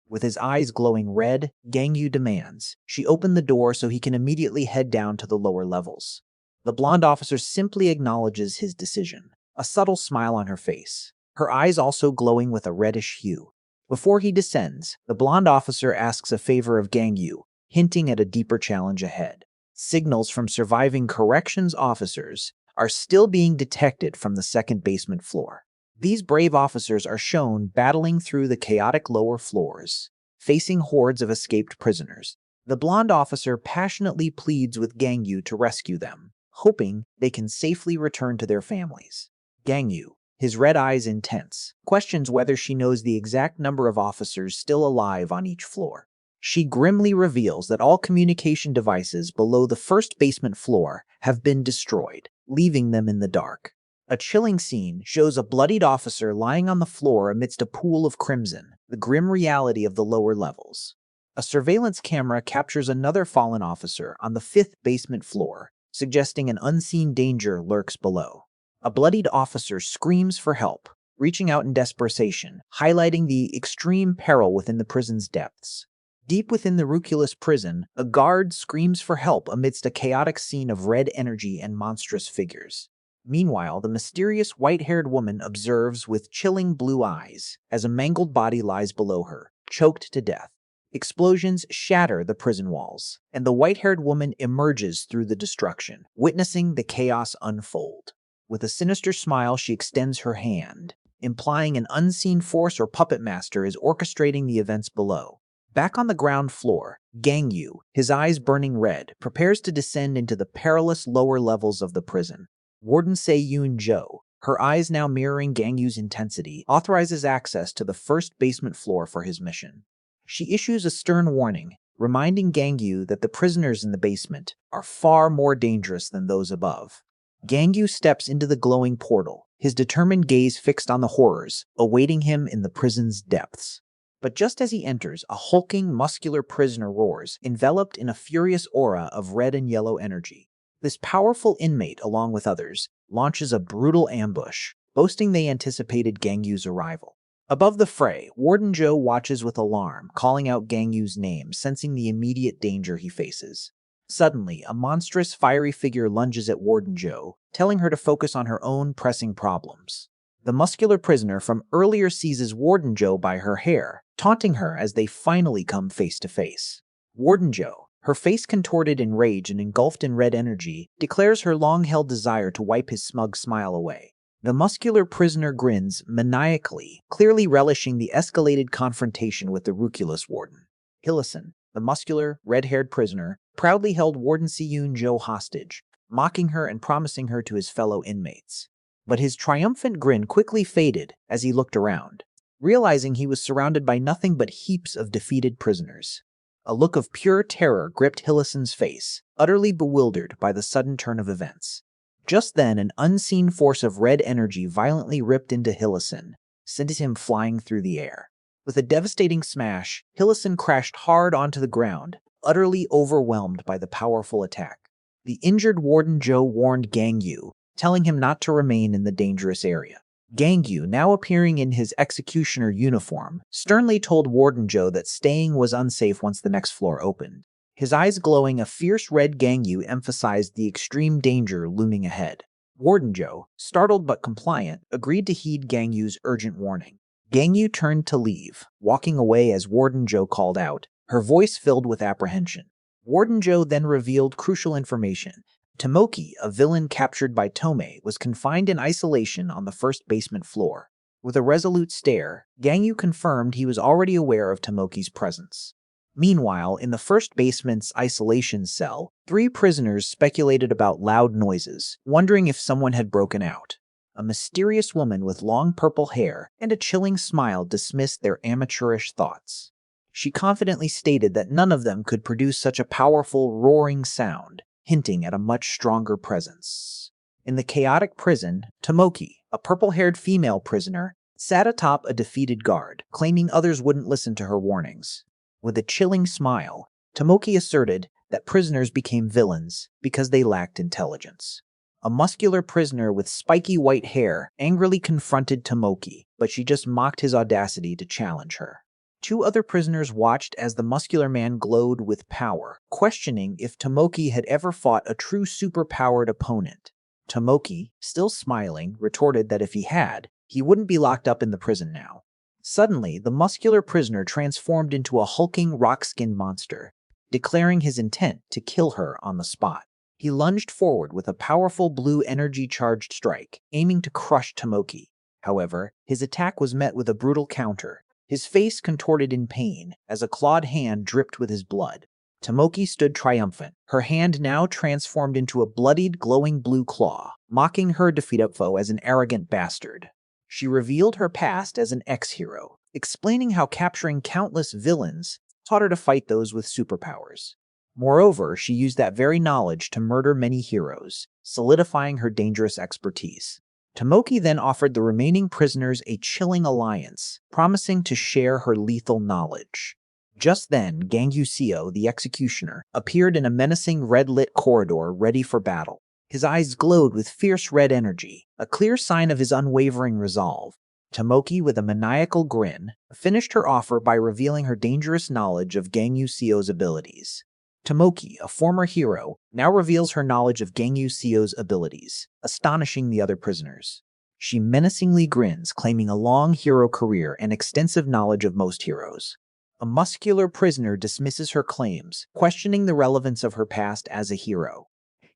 With his eyes glowing red, Gangyu demands she open the door so he can immediately head down to the lower levels. The blonde officer simply acknowledges his decision, a subtle smile on her face, her eyes also glowing with a reddish hue. Before he descends, the blonde officer asks a favor of Gangyu, hinting at a deeper challenge ahead. Signals from surviving corrections officers are still being detected from the second basement floor. These brave officers are shown battling through the chaotic lower floors, facing hordes of escaped prisoners. The blonde officer passionately pleads with Gangyu to rescue them, hoping they can safely return to their families. Gangyu, his red eyes intense, questions whether she knows the exact number of officers still alive on each floor. She grimly reveals that all communication devices below the first basement floor have been destroyed, leaving them in the dark. A chilling scene shows a bloodied officer lying on the floor amidst a pool of crimson, the grim reality of the lower levels. A surveillance camera captures another fallen officer on the fifth basement floor, suggesting an unseen danger lurks below. A bloodied officer screams for help, reaching out in desperation, highlighting the extreme peril within the prison's depths. Deep within the Ruculus prison, a guard screams for help amidst a chaotic scene of red energy and monstrous figures. Meanwhile, the mysterious white-haired woman observes with chilling blue eyes as a mangled body lies below her, choked to death. Explosions shatter the prison walls, and the white-haired woman emerges through the destruction, witnessing the chaos unfold. With a sinister smile, she extends her hand, implying an unseen force or puppet master is orchestrating the events below. Back on the ground floor, Gang Yu, his eyes burning red, prepares to descend into the perilous lower levels of the prison. Warden Se-Yoon Jo, her eyes now mirroring Gang Yu's intensity, authorizes access to the first basement floor for his mission. She issues a stern warning, reminding Gang Yu that the prisoners in the basement are far more dangerous than those above. Gang Yu steps into the glowing portal, his determined gaze fixed on the horrors awaiting him in the prison's depths. But just as he enters, a hulking, muscular prisoner roars, enveloped in a furious aura of red and yellow energy. This powerful inmate, along with others, launches a brutal ambush, boasting they anticipated Gang Yu's arrival. Above the fray, Warden Jo watches with alarm, calling out Gang Yu's name, sensing the immediate danger he faces. Suddenly, a monstrous, fiery figure lunges at Warden Jo, telling her to focus on her own pressing problems. The muscular prisoner from earlier seizes Warden Jo by her hair, taunting her as they finally come face to face. Warden Jo, her face contorted in rage and engulfed in red energy, declares her long-held desire to wipe his smug smile away. The muscular prisoner grins maniacally, clearly relishing the escalated confrontation with the Ruculus warden. Hillison, the muscular, red-haired prisoner, proudly held Warden Se-Yoon Jo hostage, mocking her and promising her to his fellow inmates. But his triumphant grin quickly faded as he looked around, realizing he was surrounded by nothing but heaps of defeated prisoners. A look of pure terror gripped Hillison's face, utterly bewildered by the sudden turn of events. Just then, an unseen force of red energy violently ripped into Hillison, sending him flying through the air. With a devastating smash, Hillison crashed hard onto the ground, utterly overwhelmed by the powerful attack. The injured Warden Jo warned Gang Yu, telling him not to remain in the dangerous area. Gang Yu, now appearing in his executioner uniform, sternly told Warden Jo that staying was unsafe once the next floor opened. His eyes glowing a fierce red, Gang Yu emphasized the extreme danger looming ahead. Warden Jo, startled but compliant, agreed to heed Gang Yu's urgent warning. Gang Yu turned to leave, walking away as Warden Jo called out, her voice filled with apprehension. Warden Jo then revealed crucial information. Tomoki, a villain captured by Tome, was confined in isolation on the first basement floor. With a resolute stare, Gang Yu confirmed he was already aware of Tomoki's presence. Meanwhile, in the first basement's isolation cell, 3 prisoners speculated about loud noises, wondering if someone had broken out. A mysterious woman with long purple hair and a chilling smile dismissed their amateurish thoughts. She confidently stated that none of them could produce such a powerful, roaring sound, hinting at a much stronger presence. In the chaotic prison, Tomoki, a purple-haired female prisoner, sat atop a defeated guard, claiming others wouldn't listen to her warnings. With a chilling smile, Tomoki asserted that prisoners became villains because they lacked intelligence. A muscular prisoner with spiky white hair angrily confronted Tomoki, but she just mocked his audacity to challenge her. 2 other prisoners watched as the muscular man glowed with power, questioning if Tomoki had ever fought a true superpowered opponent. Tomoki, still smiling, retorted that if he had, he wouldn't be locked up in the prison now. Suddenly, the muscular prisoner transformed into a hulking rock-skinned monster, declaring his intent to kill her on the spot. He lunged forward with a powerful blue energy-charged strike, aiming to crush Tomoki. However, his attack was met with a brutal counter. His face contorted in pain as a clawed hand dripped with his blood. Tomoki stood triumphant, her hand now transformed into a bloodied, glowing blue claw, mocking her defeated foe as an arrogant bastard. She revealed her past as an ex-hero, explaining how capturing countless villains taught her to fight those with superpowers. Moreover, she used that very knowledge to murder many heroes, solidifying her dangerous expertise. Tomoki then offered the remaining prisoners a chilling alliance, promising to share her lethal knowledge. Just then, Gang Yu Seo, the executioner, appeared in a menacing red-lit corridor ready for battle. His eyes glowed with fierce red energy, a clear sign of his unwavering resolve. Tomoki, with a maniacal grin, finished her offer by revealing her dangerous knowledge of Gangyu Seo's abilities. Tomoki, a former hero, now reveals her knowledge of Gangyu Seo's abilities, astonishing the other prisoners. She menacingly grins, claiming a long hero career and extensive knowledge of most heroes. A muscular prisoner dismisses her claims, questioning the relevance of her past as a hero.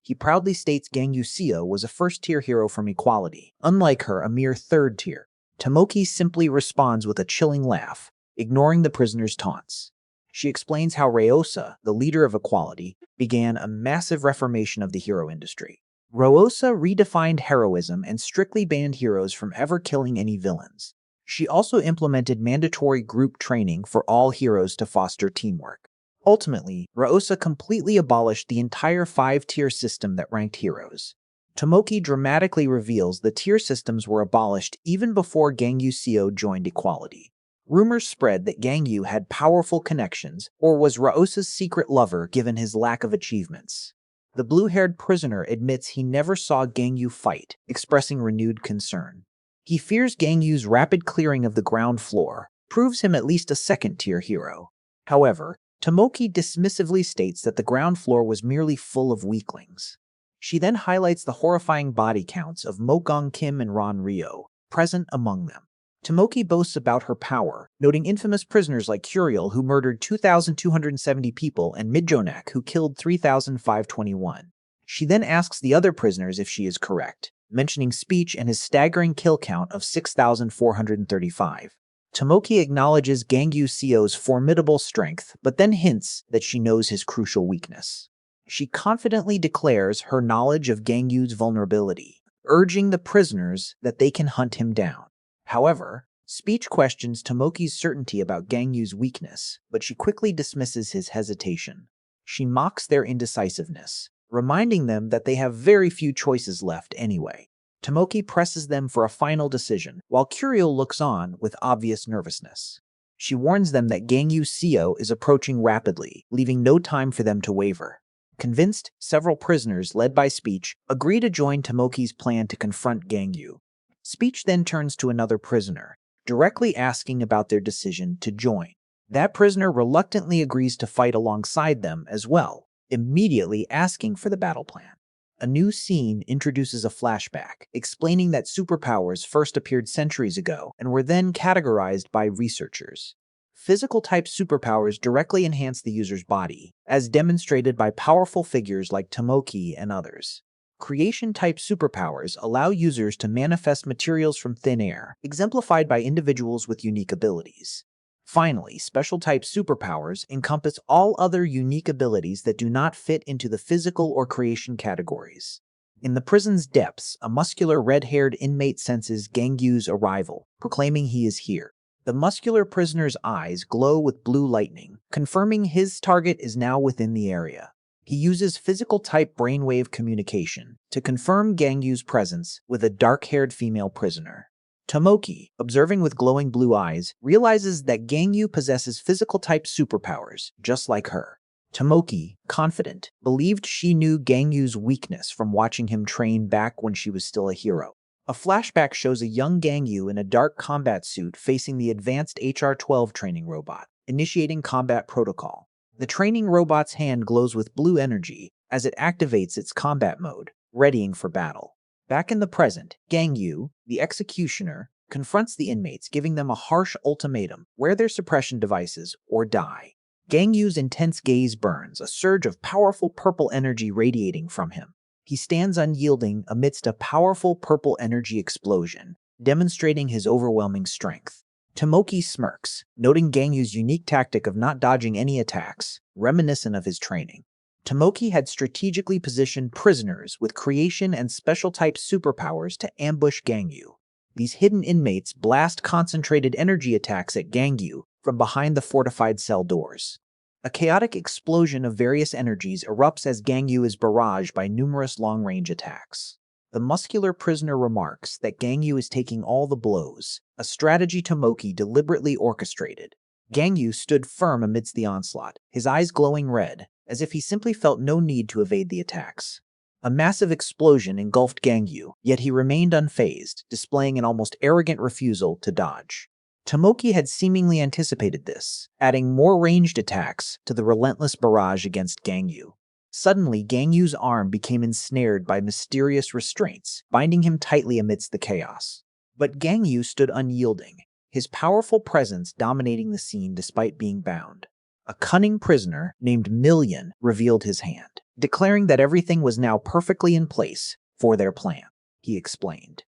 He proudly states Gangyu Seo was a first-tier hero from equality, unlike her, a mere third-tier. Tomoki simply responds with a chilling laugh, ignoring the prisoner's taunts. She explains how Ryosa, the leader of equality, began a massive reformation of the hero industry. Ryosa redefined heroism and strictly banned heroes from ever killing any villains. She also implemented mandatory group training for all heroes to foster teamwork. Ultimately, Ryosa completely abolished the entire 5-tier system that ranked heroes. Tomoki dramatically reveals the tier systems were abolished even before Gangyu Seo joined equality. Rumors spread that Gangyu had powerful connections or was Ryosa's secret lover given his lack of achievements. The blue-haired prisoner admits he never saw Gangyu fight, expressing renewed concern. He fears Gangyu's rapid clearing of the ground floor proves him at least a second-tier hero. However, Tomoki dismissively states that the ground floor was merely full of weaklings. She then highlights the horrifying body counts of Mokgong Kim and Ron Ryo, present among them. Tomoki boasts about her power, noting infamous prisoners like Curiel, who murdered 2,270 people, and Midjonak, who killed 3,521. She then asks the other prisoners if she is correct, mentioning Speech and his staggering kill count of 6,435. Tomoki acknowledges Gangyu Seo's formidable strength, but then hints that she knows his crucial weakness. She confidently declares her knowledge of Gangyu's vulnerability, urging the prisoners that they can hunt him down. However, Speech questions Tomoki's certainty about Gangyu's weakness, but she quickly dismisses his hesitation. She mocks their indecisiveness, reminding them that they have very few choices left anyway. Tomoki presses them for a final decision, while Curiel looks on with obvious nervousness. She warns them that Gangyu Seo is approaching rapidly, leaving no time for them to waver. Convinced, several prisoners, led by Speech, agree to join Tomoki's plan to confront Gangyu. Speech then turns to another prisoner, directly asking about their decision to join. That prisoner reluctantly agrees to fight alongside them as well, immediately asking for the battle plan. A new scene introduces a flashback, explaining that superpowers first appeared centuries ago and were then categorized by researchers. Physical-type superpowers directly enhance the user's body, as demonstrated by powerful figures like Tomoki and others. Creation-type superpowers allow users to manifest materials from thin air, exemplified by individuals with unique abilities. Finally, special-type superpowers encompass all other unique abilities that do not fit into the physical or creation categories. In the prison's depths, a muscular red-haired inmate senses Gangyu's arrival, proclaiming he is here. The muscular prisoner's eyes glow with blue lightning, confirming his target is now within the area. He uses physical-type brainwave communication to confirm Gangyu's presence with a dark-haired female prisoner. Tomoki, observing with glowing blue eyes, realizes that Gangyu possesses physical-type superpowers, just like her. Tomoki, confident, believed she knew Gangyu's weakness from watching him train back when she was still a hero. A flashback shows a young Gangyu in a dark combat suit facing the advanced HR-12 training robot, initiating combat protocol. The training robot's hand glows with blue energy as it activates its combat mode, readying for battle. Back in the present, Gangyu, the executioner, confronts the inmates, giving them a harsh ultimatum: wear their suppression devices or die. Gangyu's intense gaze burns, a surge of powerful purple energy radiating from him. He stands unyielding amidst a powerful purple energy explosion, demonstrating his overwhelming strength. Tomoki smirks, noting Gangyu's unique tactic of not dodging any attacks, reminiscent of his training. Tomoki had strategically positioned prisoners with creation and special-type superpowers to ambush Gangyu. These hidden inmates blast concentrated energy attacks at Gangyu from behind the fortified cell doors. A chaotic explosion of various energies erupts as Gangyu is barraged by numerous long-range attacks. The muscular prisoner remarks that Gangyu is taking all the blows, a strategy Tomoki deliberately orchestrated. Gangyu stood firm amidst the onslaught, his eyes glowing red, as if he simply felt no need to evade the attacks. A massive explosion engulfed Gangyu, yet he remained unfazed, displaying an almost arrogant refusal to dodge. Tomoki had seemingly anticipated this, adding more ranged attacks to the relentless barrage against Gangyu. Suddenly, Gangyu's arm became ensnared by mysterious restraints, binding him tightly amidst the chaos. But Gangyu stood unyielding, his powerful presence dominating the scene despite being bound. A cunning prisoner named Million revealed his hand, declaring that everything was now perfectly in place for their plan. He explained.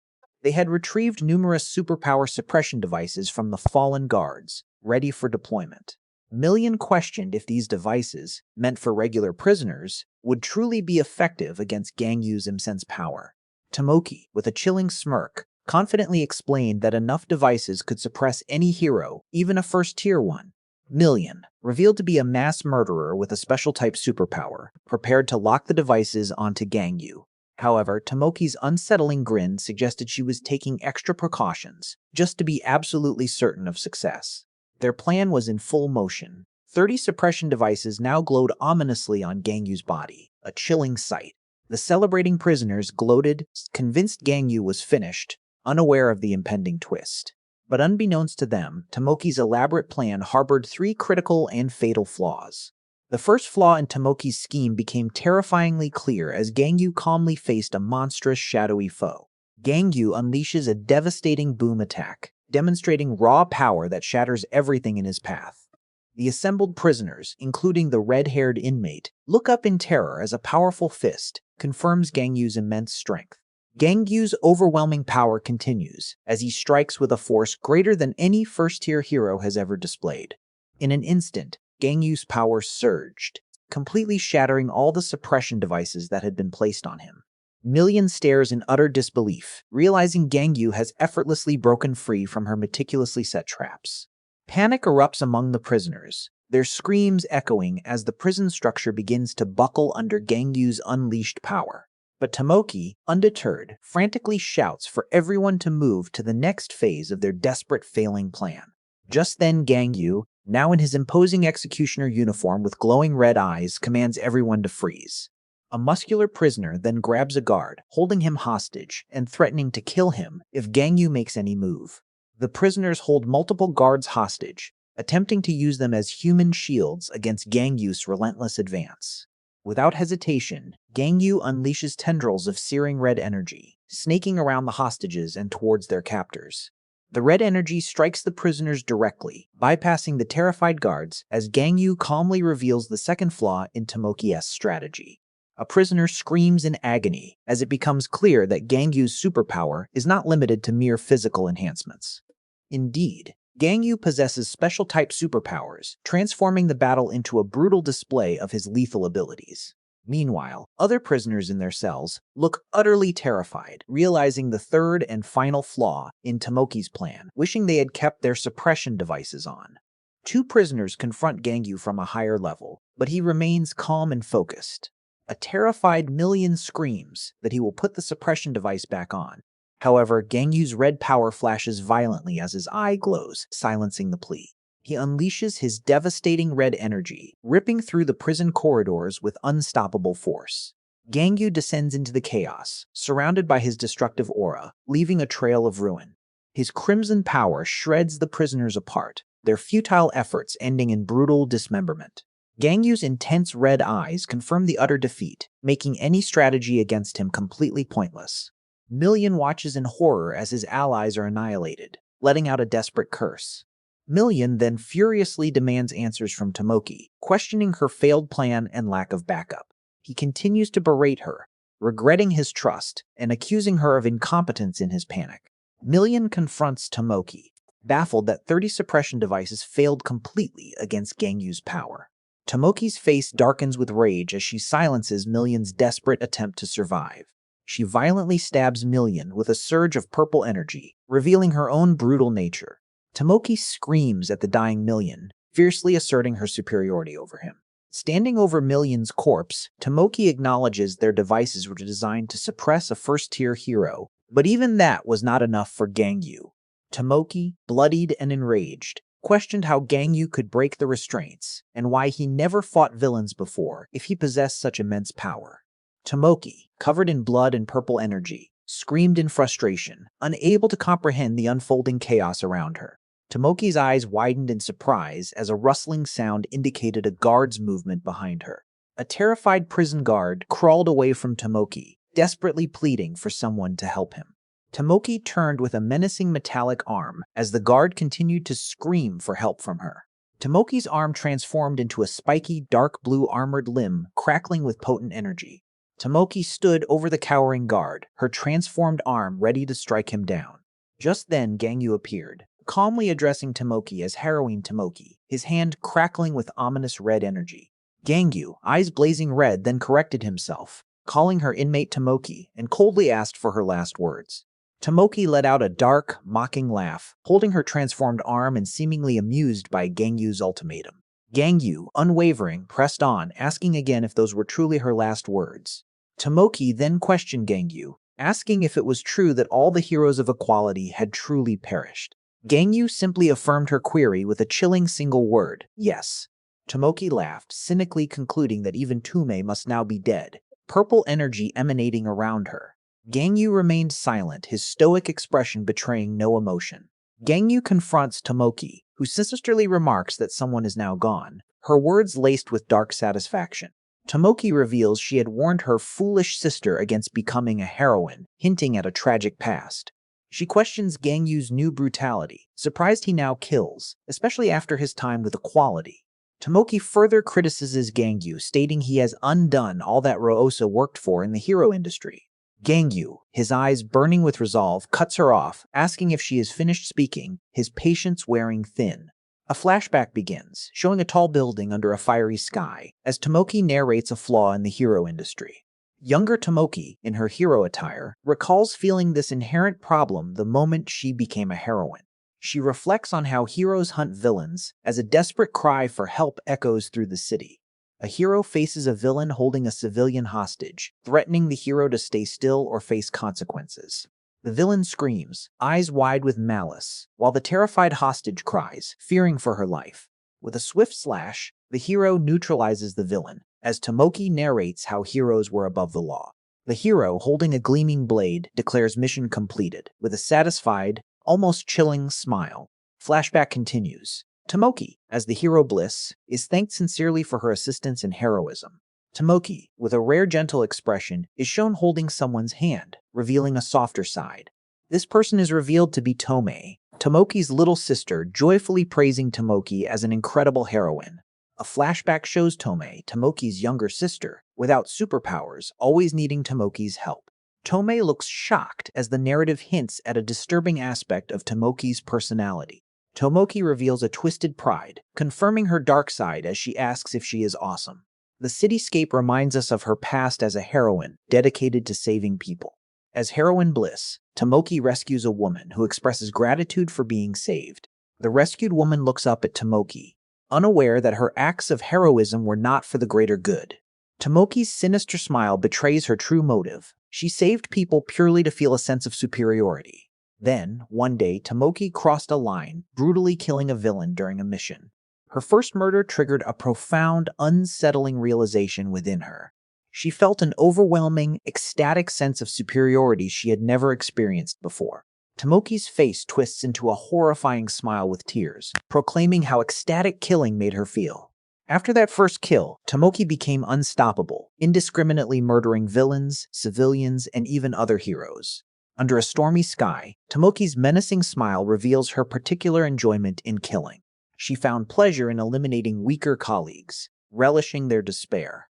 They had retrieved numerous superpower suppression devices from the fallen guards, ready for deployment. Million questioned if these devices, meant for regular prisoners, would truly be effective against Gangyu's immense power. Tomoki, with a chilling smirk, confidently explained that enough devices could suppress any hero, even a first-tier one. Million, revealed to be a mass murderer with a special type superpower, prepared to lock the devices onto Gangyu. However, Tomoki's unsettling grin suggested she was taking extra precautions, just to be absolutely certain of success. Their plan was in full motion. 30 suppression devices now glowed ominously on Gangyu's body, a chilling sight. The celebrating prisoners gloated, convinced Gangyu was finished, unaware of the impending twist. But unbeknownst to them, Tomoki's elaborate plan harbored 3 critical and fatal flaws. The first flaw in Tomoki's scheme became terrifyingly clear as Gangyu calmly faced a monstrous shadowy foe. Gangyu unleashes a devastating boom attack, demonstrating raw power that shatters everything in his path. The assembled prisoners, including the red-haired inmate, look up in terror as a powerful fist confirms Gangyu's immense strength. Gangyu's overwhelming power continues as he strikes with a force greater than any first-tier hero has ever displayed. In an instant, Gangyu's power surged, completely shattering all the suppression devices that had been placed on him. Million stares in utter disbelief, realizing Gangyu has effortlessly broken free from her meticulously set traps. Panic erupts among the prisoners, their screams echoing as the prison structure begins to buckle under Gangyu's unleashed power. But Tomoki, undeterred, frantically shouts for everyone to move to the next phase of their desperate failing plan. Just then Gangyu, now in his imposing executioner uniform with glowing red eyes, commands everyone to freeze. A muscular prisoner then grabs a guard, holding him hostage and threatening to kill him if Gangyu makes any move. The prisoners hold multiple guards hostage, attempting to use them as human shields against Gangyu's relentless advance. Without hesitation, Gangyu unleashes tendrils of searing red energy, snaking around the hostages and towards their captors. The red energy strikes the prisoners directly, bypassing the terrified guards as Gangyu calmly reveals the second flaw in Tomoki's strategy. A prisoner screams in agony as it becomes clear that Gangyu's superpower is not limited to mere physical enhancements. Indeed, Gangyu possesses special-type superpowers, transforming the battle into a brutal display of his lethal abilities. Meanwhile, other prisoners in their cells look utterly terrified, realizing the third and final flaw in Tomoki's plan, wishing they had kept their suppression devices on. 2 prisoners confront Gangyu from a higher level, but he remains calm and focused. A terrified Million screams that he will put the suppression device back on. However, Gangyu's red power flashes violently as his eye glows, silencing the plea. He unleashes his devastating red energy, ripping through the prison corridors with unstoppable force. Gangyu descends into the chaos, surrounded by his destructive aura, leaving a trail of ruin. His crimson power shreds the prisoners apart, their futile efforts ending in brutal dismemberment. Gangyu's intense red eyes confirm the utter defeat, making any strategy against him completely pointless. Million watches in horror as his allies are annihilated, letting out a desperate curse. Million then furiously demands answers from Tomoki, questioning her failed plan and lack of backup. He continues to berate her, regretting his trust and accusing her of incompetence in his panic. Million confronts Tomoki, baffled that 30 suppression devices failed completely against Gangyu's power. Tomoki's face darkens with rage as she silences Million's desperate attempt to survive. She violently stabs Million with a surge of purple energy, revealing her own brutal nature. Tomoki screams at the dying Million, fiercely asserting her superiority over him. Standing over Million's corpse, Tomoki acknowledges their devices were designed to suppress a first-tier hero, but even that was not enough for Gangyu. Tomoki, bloodied and enraged, questioned how Gangyu could break the restraints, and why he never fought villains before if he possessed such immense power. Tomoki, covered in blood and purple energy, screamed in frustration, unable to comprehend the unfolding chaos around her. Tomoki's eyes widened in surprise as a rustling sound indicated a guard's movement behind her. A terrified prison guard crawled away from Tomoki, desperately pleading for someone to help him. Tomoki turned with a menacing metallic arm as the guard continued to scream for help from her. Tomoki's arm transformed into a spiky, dark blue armored limb, crackling with potent energy. Tomoki stood over the cowering guard, her transformed arm ready to strike him down. Just then, Gangyu appeared, calmly addressing Tomoki as Harrowing Tomoki, his hand crackling with ominous red energy. Gangyu, eyes blazing red, then corrected himself, calling her inmate Tomoki, and coldly asked for her last words. Tomoki let out a dark, mocking laugh, holding her transformed arm and seemingly amused by Gangyu's ultimatum. Gangyu, unwavering, pressed on, asking again if those were truly her last words. Tomoki then questioned Gangyu, asking if it was true that all the heroes of equality had truly perished. Gangyu simply affirmed her query with a chilling single word, yes. Tomoki laughed, cynically concluding that even Tomei must now be dead, purple energy emanating around her. Gangyu remained silent, his stoic expression betraying no emotion. Gangyu confronts Tomoki, who sinisterly remarks that someone is now gone, her words laced with dark satisfaction. Tomoki reveals she had warned her foolish sister against becoming a heroine, hinting at a tragic past. She questions Gangyu's new brutality, surprised he now kills, especially after his time with equality. Tomoki further criticizes Gangyu, stating he has undone all that Roosa worked for in the hero industry. Gangyu, his eyes burning with resolve, cuts her off, asking if she has finished speaking, his patience wearing thin. A flashback begins, showing a tall building under a fiery sky, as Tomoki narrates a flaw in the hero industry. Younger Tomoki, in her hero attire, recalls feeling this inherent problem the moment she became a heroine. She reflects on how heroes hunt villains, as a desperate cry for help echoes through the city. A hero faces a villain holding a civilian hostage, threatening the hero to stay still or face consequences. The villain screams, eyes wide with malice, while the terrified hostage cries, fearing for her life. With a swift slash, the hero neutralizes the villain, as Tomoki narrates how heroes were above the law. The hero, holding a gleaming blade, declares mission completed, with a satisfied, almost chilling smile. Flashback continues. Tomoki, as the hero Bliss, is thanked sincerely for her assistance and heroism. Tomoki, with a rare gentle expression, is shown holding someone's hand, revealing a softer side. This person is revealed to be Tomei, Tomoki's little sister, joyfully praising Tomoki as an incredible heroine. A flashback shows Tomei, Tomoki's younger sister, without superpowers, always needing Tomoki's help. Tomei looks shocked as the narrative hints at a disturbing aspect of Tomoki's personality. Tomoki reveals a twisted pride, confirming her dark side as she asks if she is awesome. The cityscape reminds us of her past as a heroine, dedicated to saving people. As heroine Bliss, Tomoki rescues a woman who expresses gratitude for being saved. The rescued woman looks up at Tomoki, unaware that her acts of heroism were not for the greater good. Tomoki's sinister smile betrays her true motive. She saved people purely to feel a sense of superiority. Then, one day, Tomoki crossed a line, brutally killing a villain during a mission. Her first murder triggered a profound, unsettling realization within her. She felt an overwhelming, ecstatic sense of superiority she had never experienced before. Tomoki's face twists into a horrifying smile with tears, proclaiming how ecstatic killing made her feel. After that first kill, Tomoki became unstoppable, indiscriminately murdering villains, civilians, and even other heroes. Under a stormy sky, Tomoki's menacing smile reveals her particular enjoyment in killing. She found pleasure in eliminating weaker colleagues, relishing their despair.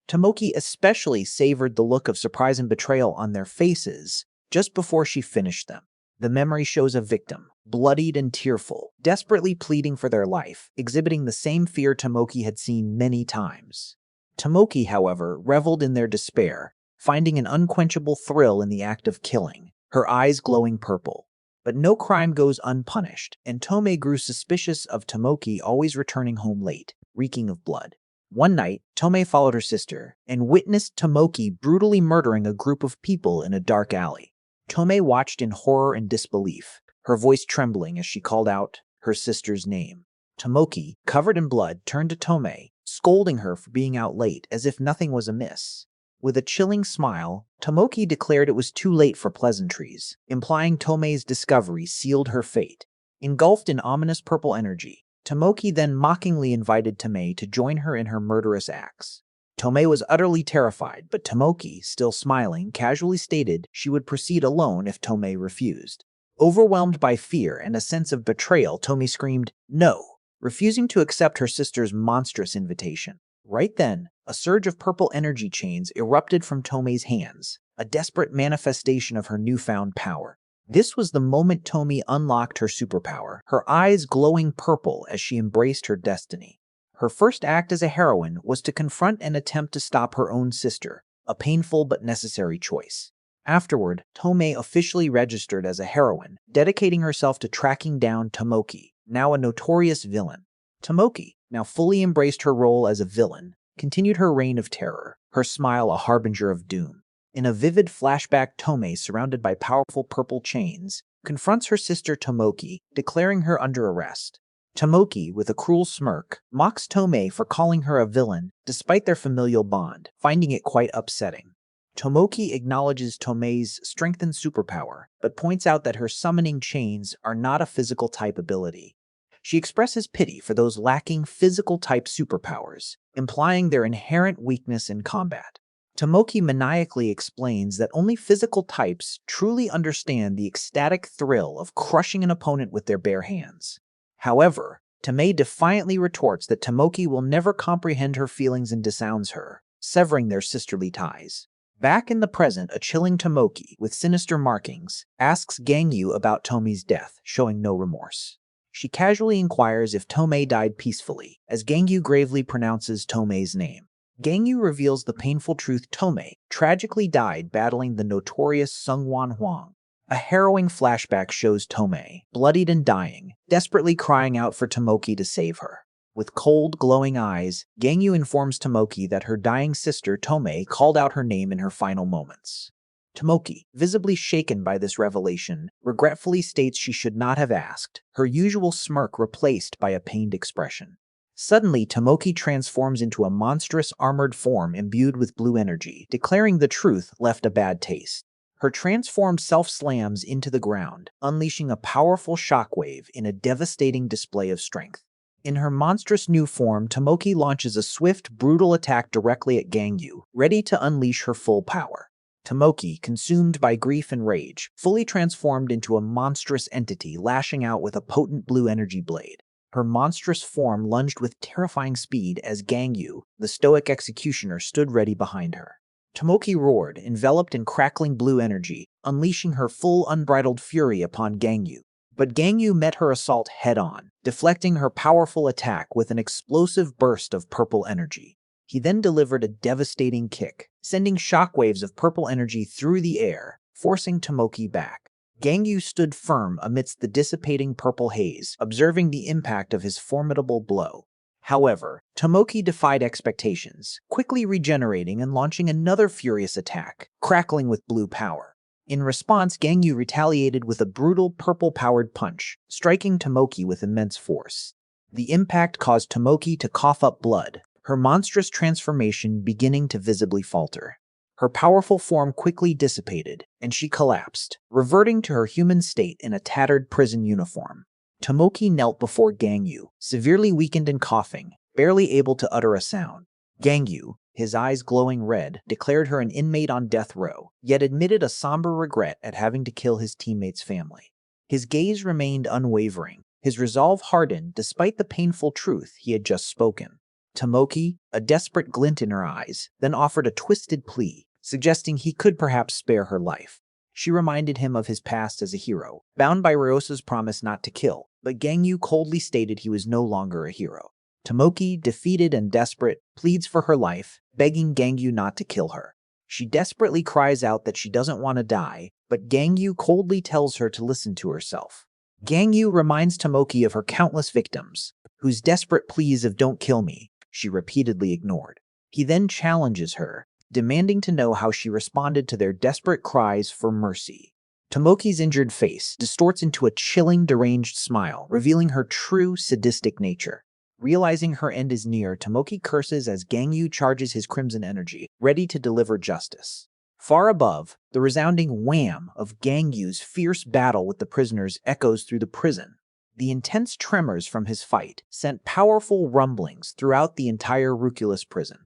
Tomoki especially savored the look of surprise and betrayal on their faces just before she finished them. The memory shows a victim, bloodied and tearful, desperately pleading for their life, exhibiting the same fear Tomoki had seen many times. Tomoki, however, reveled in their despair, finding an unquenchable thrill in the act of killing, her eyes glowing purple. But no crime goes unpunished, and Tomei grew suspicious of Tomoki always returning home late, reeking of blood. One night, Tomei followed her sister and witnessed Tomoki brutally murdering a group of people in a dark alley. Tomei watched in horror and disbelief, her voice trembling as she called out her sister's name. Tomoki, covered in blood, turned to Tomei, scolding her for being out late as if nothing was amiss. With a chilling smile, Tomoki declared it was too late for pleasantries, implying Tomei's discovery sealed her fate. Engulfed in ominous purple energy, Tomoki then mockingly invited Tomei to join her in her murderous acts. Tomei was utterly terrified, but Tomoki, still smiling, casually stated she would proceed alone if Tomei refused. Overwhelmed by fear and a sense of betrayal, Tomei screamed, "No!" refusing to accept her sister's monstrous invitation. Right then, a surge of purple energy chains erupted from Tomei's hands, a desperate manifestation of her newfound power. This was the moment Tomei unlocked her superpower, her eyes glowing purple as she embraced her destiny. Her first act as a heroine was to confront and attempt to stop her own sister, a painful but necessary choice. Afterward, Tomei officially registered as a heroine, dedicating herself to tracking down Tomoki, now a notorious villain. Tomoki, now fully embraced her role as a villain, continued her reign of terror, her smile a harbinger of doom. In a vivid flashback, Tomei, surrounded by powerful purple chains, confronts her sister Tomoki, declaring her under arrest. Tomoki, with a cruel smirk, mocks Tomei for calling her a villain despite their familial bond, finding it quite upsetting. Tomoki acknowledges Tomei's strengthened superpower, but points out that her summoning chains are not a physical type ability. She expresses pity for those lacking physical type superpowers, implying their inherent weakness in combat. Tomoki maniacally explains that only physical types truly understand the ecstatic thrill of crushing an opponent with their bare hands. However, Tomei defiantly retorts that Tomoki will never comprehend her feelings and disowns her, severing their sisterly ties. Back in the present, a chilling Tomoki, with sinister markings, asks Gangyu about Tomei's death, showing no remorse. She casually inquires if Tomei died peacefully, as Gangyu gravely pronounces Tomei's name. Gangyu reveals the painful truth: Tomei tragically died battling the notorious Sungwon Huang. A harrowing flashback shows Tomei, bloodied and dying, desperately crying out for Tomoki to save her. With cold, glowing eyes, Gangyu informs Tomoki that her dying sister Tomei called out her name in her final moments. Tomoki, visibly shaken by this revelation, regretfully states she should not have asked, her usual smirk replaced by a pained expression. Suddenly, Tomoki transforms into a monstrous armored form imbued with blue energy, declaring the truth left a bad taste. Her transformed self slams into the ground, unleashing a powerful shockwave in a devastating display of strength. In her monstrous new form, Tomoki launches a swift, brutal attack directly at Gangyu, ready to unleash her full power. Tomoki, consumed by grief and rage, fully transformed into a monstrous entity, lashing out with a potent blue energy blade. Her monstrous form lunged with terrifying speed as Gangyu, the stoic executioner, stood ready behind her. Tomoki roared, enveloped in crackling blue energy, unleashing her full unbridled fury upon Gangyu. But Gangyu met her assault head-on, deflecting her powerful attack with an explosive burst of purple energy. He then delivered a devastating kick, sending shockwaves of purple energy through the air, forcing Tomoki back. Gangyu stood firm amidst the dissipating purple haze, observing the impact of his formidable blow. However, Tomoki defied expectations, quickly regenerating and launching another furious attack, crackling with blue power. In response, Gangyu retaliated with a brutal purple-powered punch, striking Tomoki with immense force. The impact caused Tomoki to cough up blood, her monstrous transformation beginning to visibly falter. Her powerful form quickly dissipated, and she collapsed, reverting to her human state in a tattered prison uniform. Tomoki knelt before Gangyu, severely weakened and coughing, barely able to utter a sound. Gangyu, his eyes glowing red, declared her an inmate on death row, yet admitted a somber regret at having to kill his teammate's family. His gaze remained unwavering, his resolve hardened despite the painful truth he had just spoken. Tomoki, a desperate glint in her eyes, then offered a twisted plea, suggesting he could perhaps spare her life. She reminded him of his past as a hero, bound by Ryosa's promise not to kill, but Gangyu coldly stated he was no longer a hero. Tomoki, defeated and desperate, pleads for her life, begging Gangyu not to kill her. She desperately cries out that she doesn't want to die, but Gangyu coldly tells her to listen to herself. Gangyu reminds Tomoki of her countless victims, whose desperate pleas of "don't kill me" she repeatedly ignored. He then challenges her, demanding to know how she responded to their desperate cries for mercy. Tomoki's injured face distorts into a chilling, deranged smile, revealing her true sadistic nature. Realizing her end is near, Tomoki curses as Gangyu charges his crimson energy, ready to deliver justice. Far above, the resounding wham of Gangyu's fierce battle with the prisoners echoes through the prison. The intense tremors from his fight sent powerful rumblings throughout the entire Ruculus prison.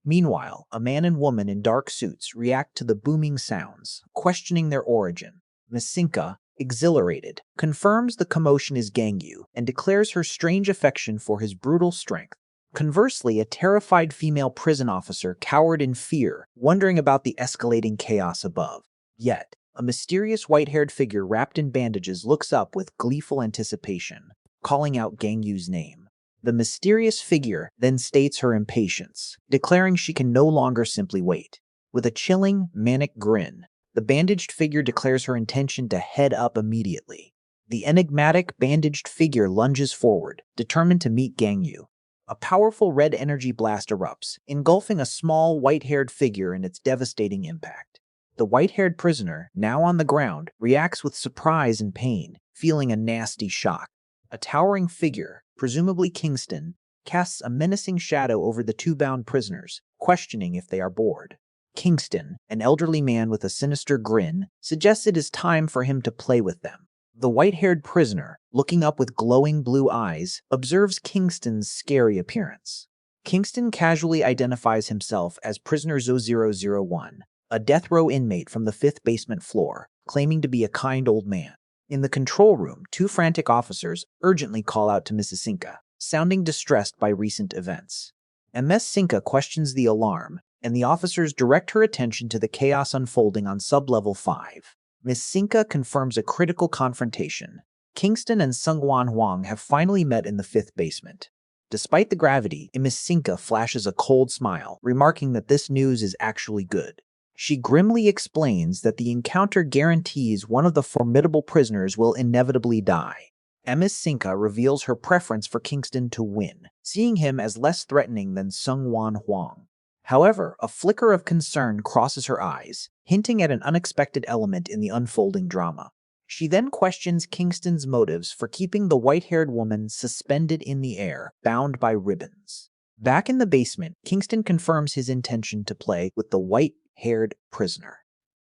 Meanwhile, a man and woman in dark suits react to the booming sounds, questioning their origin. Misinka, exhilarated, confirms the commotion is Gangyu and declares her strange affection for his brutal strength. Conversely, a terrified female prison officer cowered in fear, wondering about the escalating chaos above. Yet, a mysterious white-haired figure wrapped in bandages looks up with gleeful anticipation, calling out Gangyu's name. The mysterious figure then states her impatience, declaring she can no longer simply wait. With a chilling, manic grin, the bandaged figure declares her intention to head up immediately. The enigmatic, bandaged figure lunges forward, determined to meet Gangyu. A powerful red energy blast erupts, engulfing a small, white-haired figure in its devastating impact. The white-haired prisoner, now on the ground, reacts with surprise and pain, feeling a nasty shock. A towering figure, presumably Kingston, casts a menacing shadow over the two bound prisoners, questioning if they are bored. Kingston, an elderly man with a sinister grin, suggests it is time for him to play with them. The white-haired prisoner, looking up with glowing blue eyes, observes Kingston's scary appearance. Kingston casually identifies himself as Prisoner 0001, a death row inmate from the 5th basement floor, claiming to be a kind old man. In the control room, two frantic officers urgently call out to Mrs. Sinka, sounding distressed by recent events. Ms. Sinka questions the alarm, and the officers direct her attention to the chaos unfolding on Sublevel 5. Ms. Sinka confirms a critical confrontation. Kingston and Sungwon Huang have finally met in the 5th basement. Despite the gravity, Ms. Sinka flashes a cold smile, remarking that this news is actually good. She grimly explains that the encounter guarantees one of the formidable prisoners will inevitably die. Ms. Sinka reveals her preference for Kingston to win, seeing him as less threatening than Sungwon Huang. However, a flicker of concern crosses her eyes, hinting at an unexpected element in the unfolding drama. She then questions Kingston's motives for keeping the white-haired woman suspended in the air, bound by ribbons. Back in the basement, Kingston confirms his intention to play with the white-haired prisoner,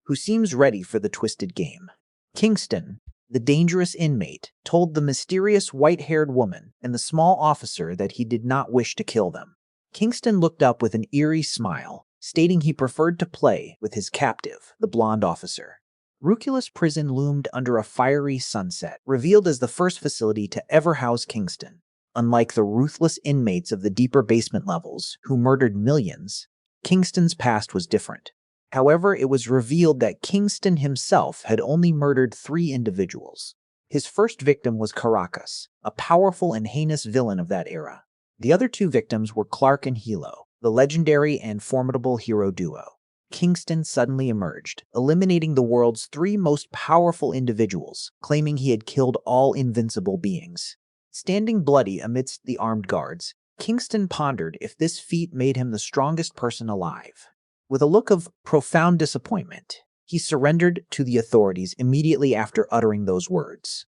who seems ready for the twisted game. Kingston, the dangerous inmate, told the mysterious white-haired woman and the small officer that he did not wish to kill them. Kingston looked up with an eerie smile, stating he preferred to play with his captive, the blonde officer. Ruculus Prison loomed under a fiery sunset, revealed as the first facility to ever house Kingston. Unlike the ruthless inmates of the deeper basement levels, who murdered millions, Kingston's past was different. However, it was revealed that Kingston himself had only murdered 3 individuals. His first victim was Caracas, a powerful and heinous villain of that era. The other 2 victims were Clark and Hilo, the legendary and formidable hero duo. Kingston suddenly emerged, eliminating the world's 3 most powerful individuals, claiming he had killed all invincible beings. Standing bloody amidst the armed guards, Kingston pondered if this feat made him the strongest person alive. With a look of profound disappointment, he surrendered to the authorities immediately after uttering those words.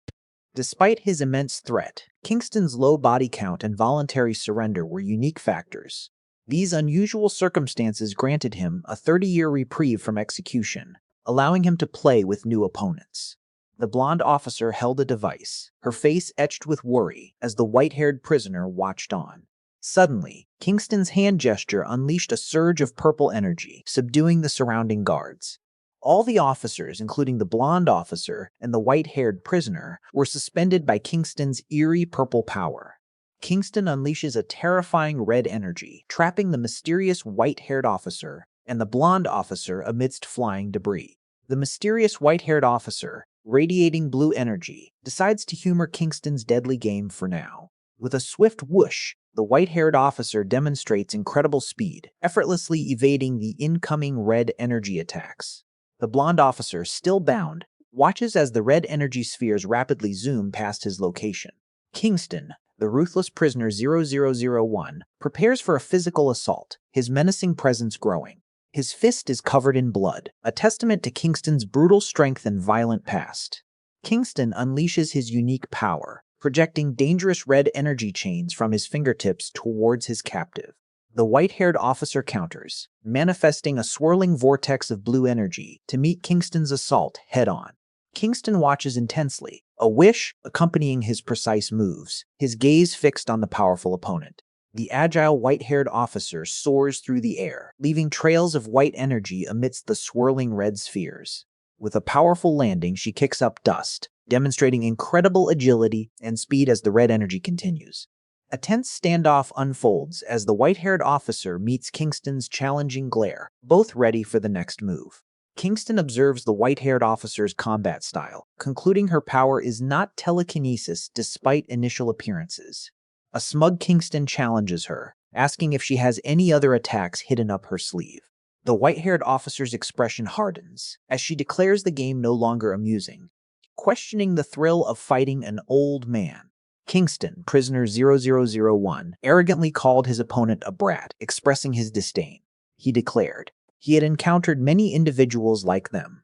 Despite his immense threat, Kingston's low body count and voluntary surrender were unique factors. These unusual circumstances granted him a 30-year reprieve from execution, allowing him to play with new opponents. The blonde officer held a device, her face etched with worry as the white-haired prisoner watched on. Suddenly, Kingston's hand gesture unleashed a surge of purple energy, subduing the surrounding guards. All the officers, including the blonde officer and the white-haired prisoner, were suspended by Kingston's eerie purple power. Kingston unleashes a terrifying red energy, trapping the mysterious white-haired officer and the blonde officer amidst flying debris. The mysterious white-haired officer, radiating blue energy, decides to humor Kingston's deadly game for now. With a swift whoosh, the white-haired officer demonstrates incredible speed, effortlessly evading the incoming red energy attacks. The blonde officer, still bound, watches as the red energy spheres rapidly zoom past his location. Kingston, the ruthless prisoner 0001, prepares for a physical assault, his menacing presence growing. His fist is covered in blood, a testament to Kingston's brutal strength and violent past. Kingston unleashes his unique power, projecting dangerous red energy chains from his fingertips towards his captive. The white-haired officer counters, manifesting a swirling vortex of blue energy to meet Kingston's assault head-on. Kingston watches intensely, a wish accompanying his precise moves, his gaze fixed on the powerful opponent. The agile white-haired officer soars through the air, leaving trails of white energy amidst the swirling red spheres. With a powerful landing, she kicks up dust, demonstrating incredible agility and speed as the red energy continues. A tense standoff unfolds as the white-haired officer meets Kingston's challenging glare, both ready for the next move. Kingston observes the white-haired officer's combat style, concluding her power is not telekinesis despite initial appearances. A smug Kingston challenges her, asking if she has any other attacks hidden up her sleeve. The white-haired officer's expression hardens as she declares the game no longer amusing, questioning the thrill of fighting an old man. Kingston, prisoner 0001, arrogantly called his opponent a brat, expressing his disdain. He declared he had encountered many individuals like them,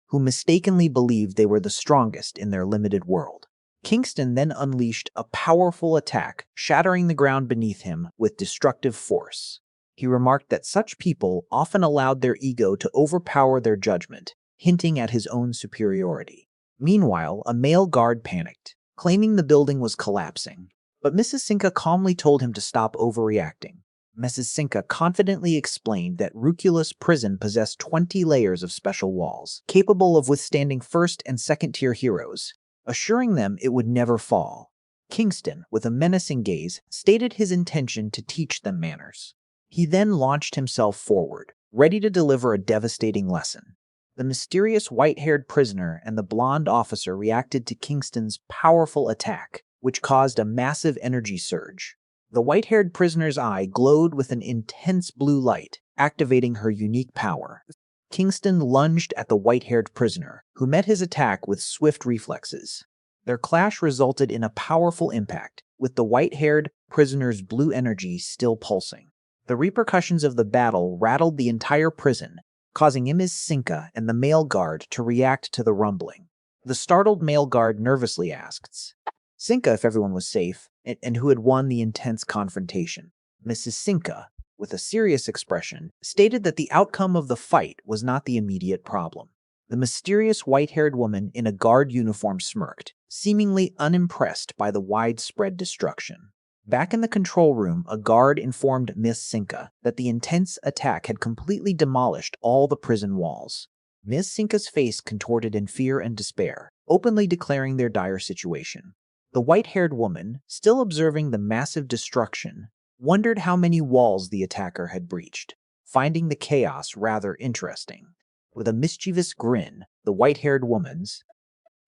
who mistakenly believed they were the strongest in their limited world. Kingston then unleashed a powerful attack, shattering the ground beneath him with destructive force. He remarked that such people often allowed their ego to overpower their judgment, hinting at his own superiority. Meanwhile, a male guard panicked, claiming the building was collapsing, but Mrs. Cinca calmly told him to stop overreacting. Mrs. Cinca confidently explained that Rucula's prison possessed 20 layers of special walls, capable of withstanding first- and second-tier heroes, assuring them it would never fall. Kingston, with a menacing gaze, stated his intention to teach them manners. He then launched himself forward, ready to deliver a devastating lesson. The mysterious white-haired prisoner and the blonde officer reacted to Kingston's powerful attack, which caused a massive energy surge. The white-haired prisoner's eye glowed with an intense blue light, activating her unique power. Kingston lunged at the white-haired prisoner, who met his attack with swift reflexes. Their clash resulted in a powerful impact, with the white-haired prisoner's blue energy still pulsing. The repercussions of the battle rattled the entire prison, causing Mrs. Cinca and the male guard to react to the rumbling. The startled male guard nervously asks Cinca if everyone was safe and who had won the intense confrontation. Mrs. Cinca, with a serious expression, stated that the outcome of the fight was not the immediate problem. The mysterious white-haired woman in a guard uniform smirked, seemingly unimpressed by the widespread destruction. Back in the control room, a guard informed Miss Cinca that the intense attack had completely demolished all the prison walls. Miss Cinca's face contorted in fear and despair, openly declaring their dire situation. The white-haired woman, still observing the massive destruction, wondered how many walls the attacker had breached, finding the chaos rather interesting. With a mischievous grin, the white-haired woman's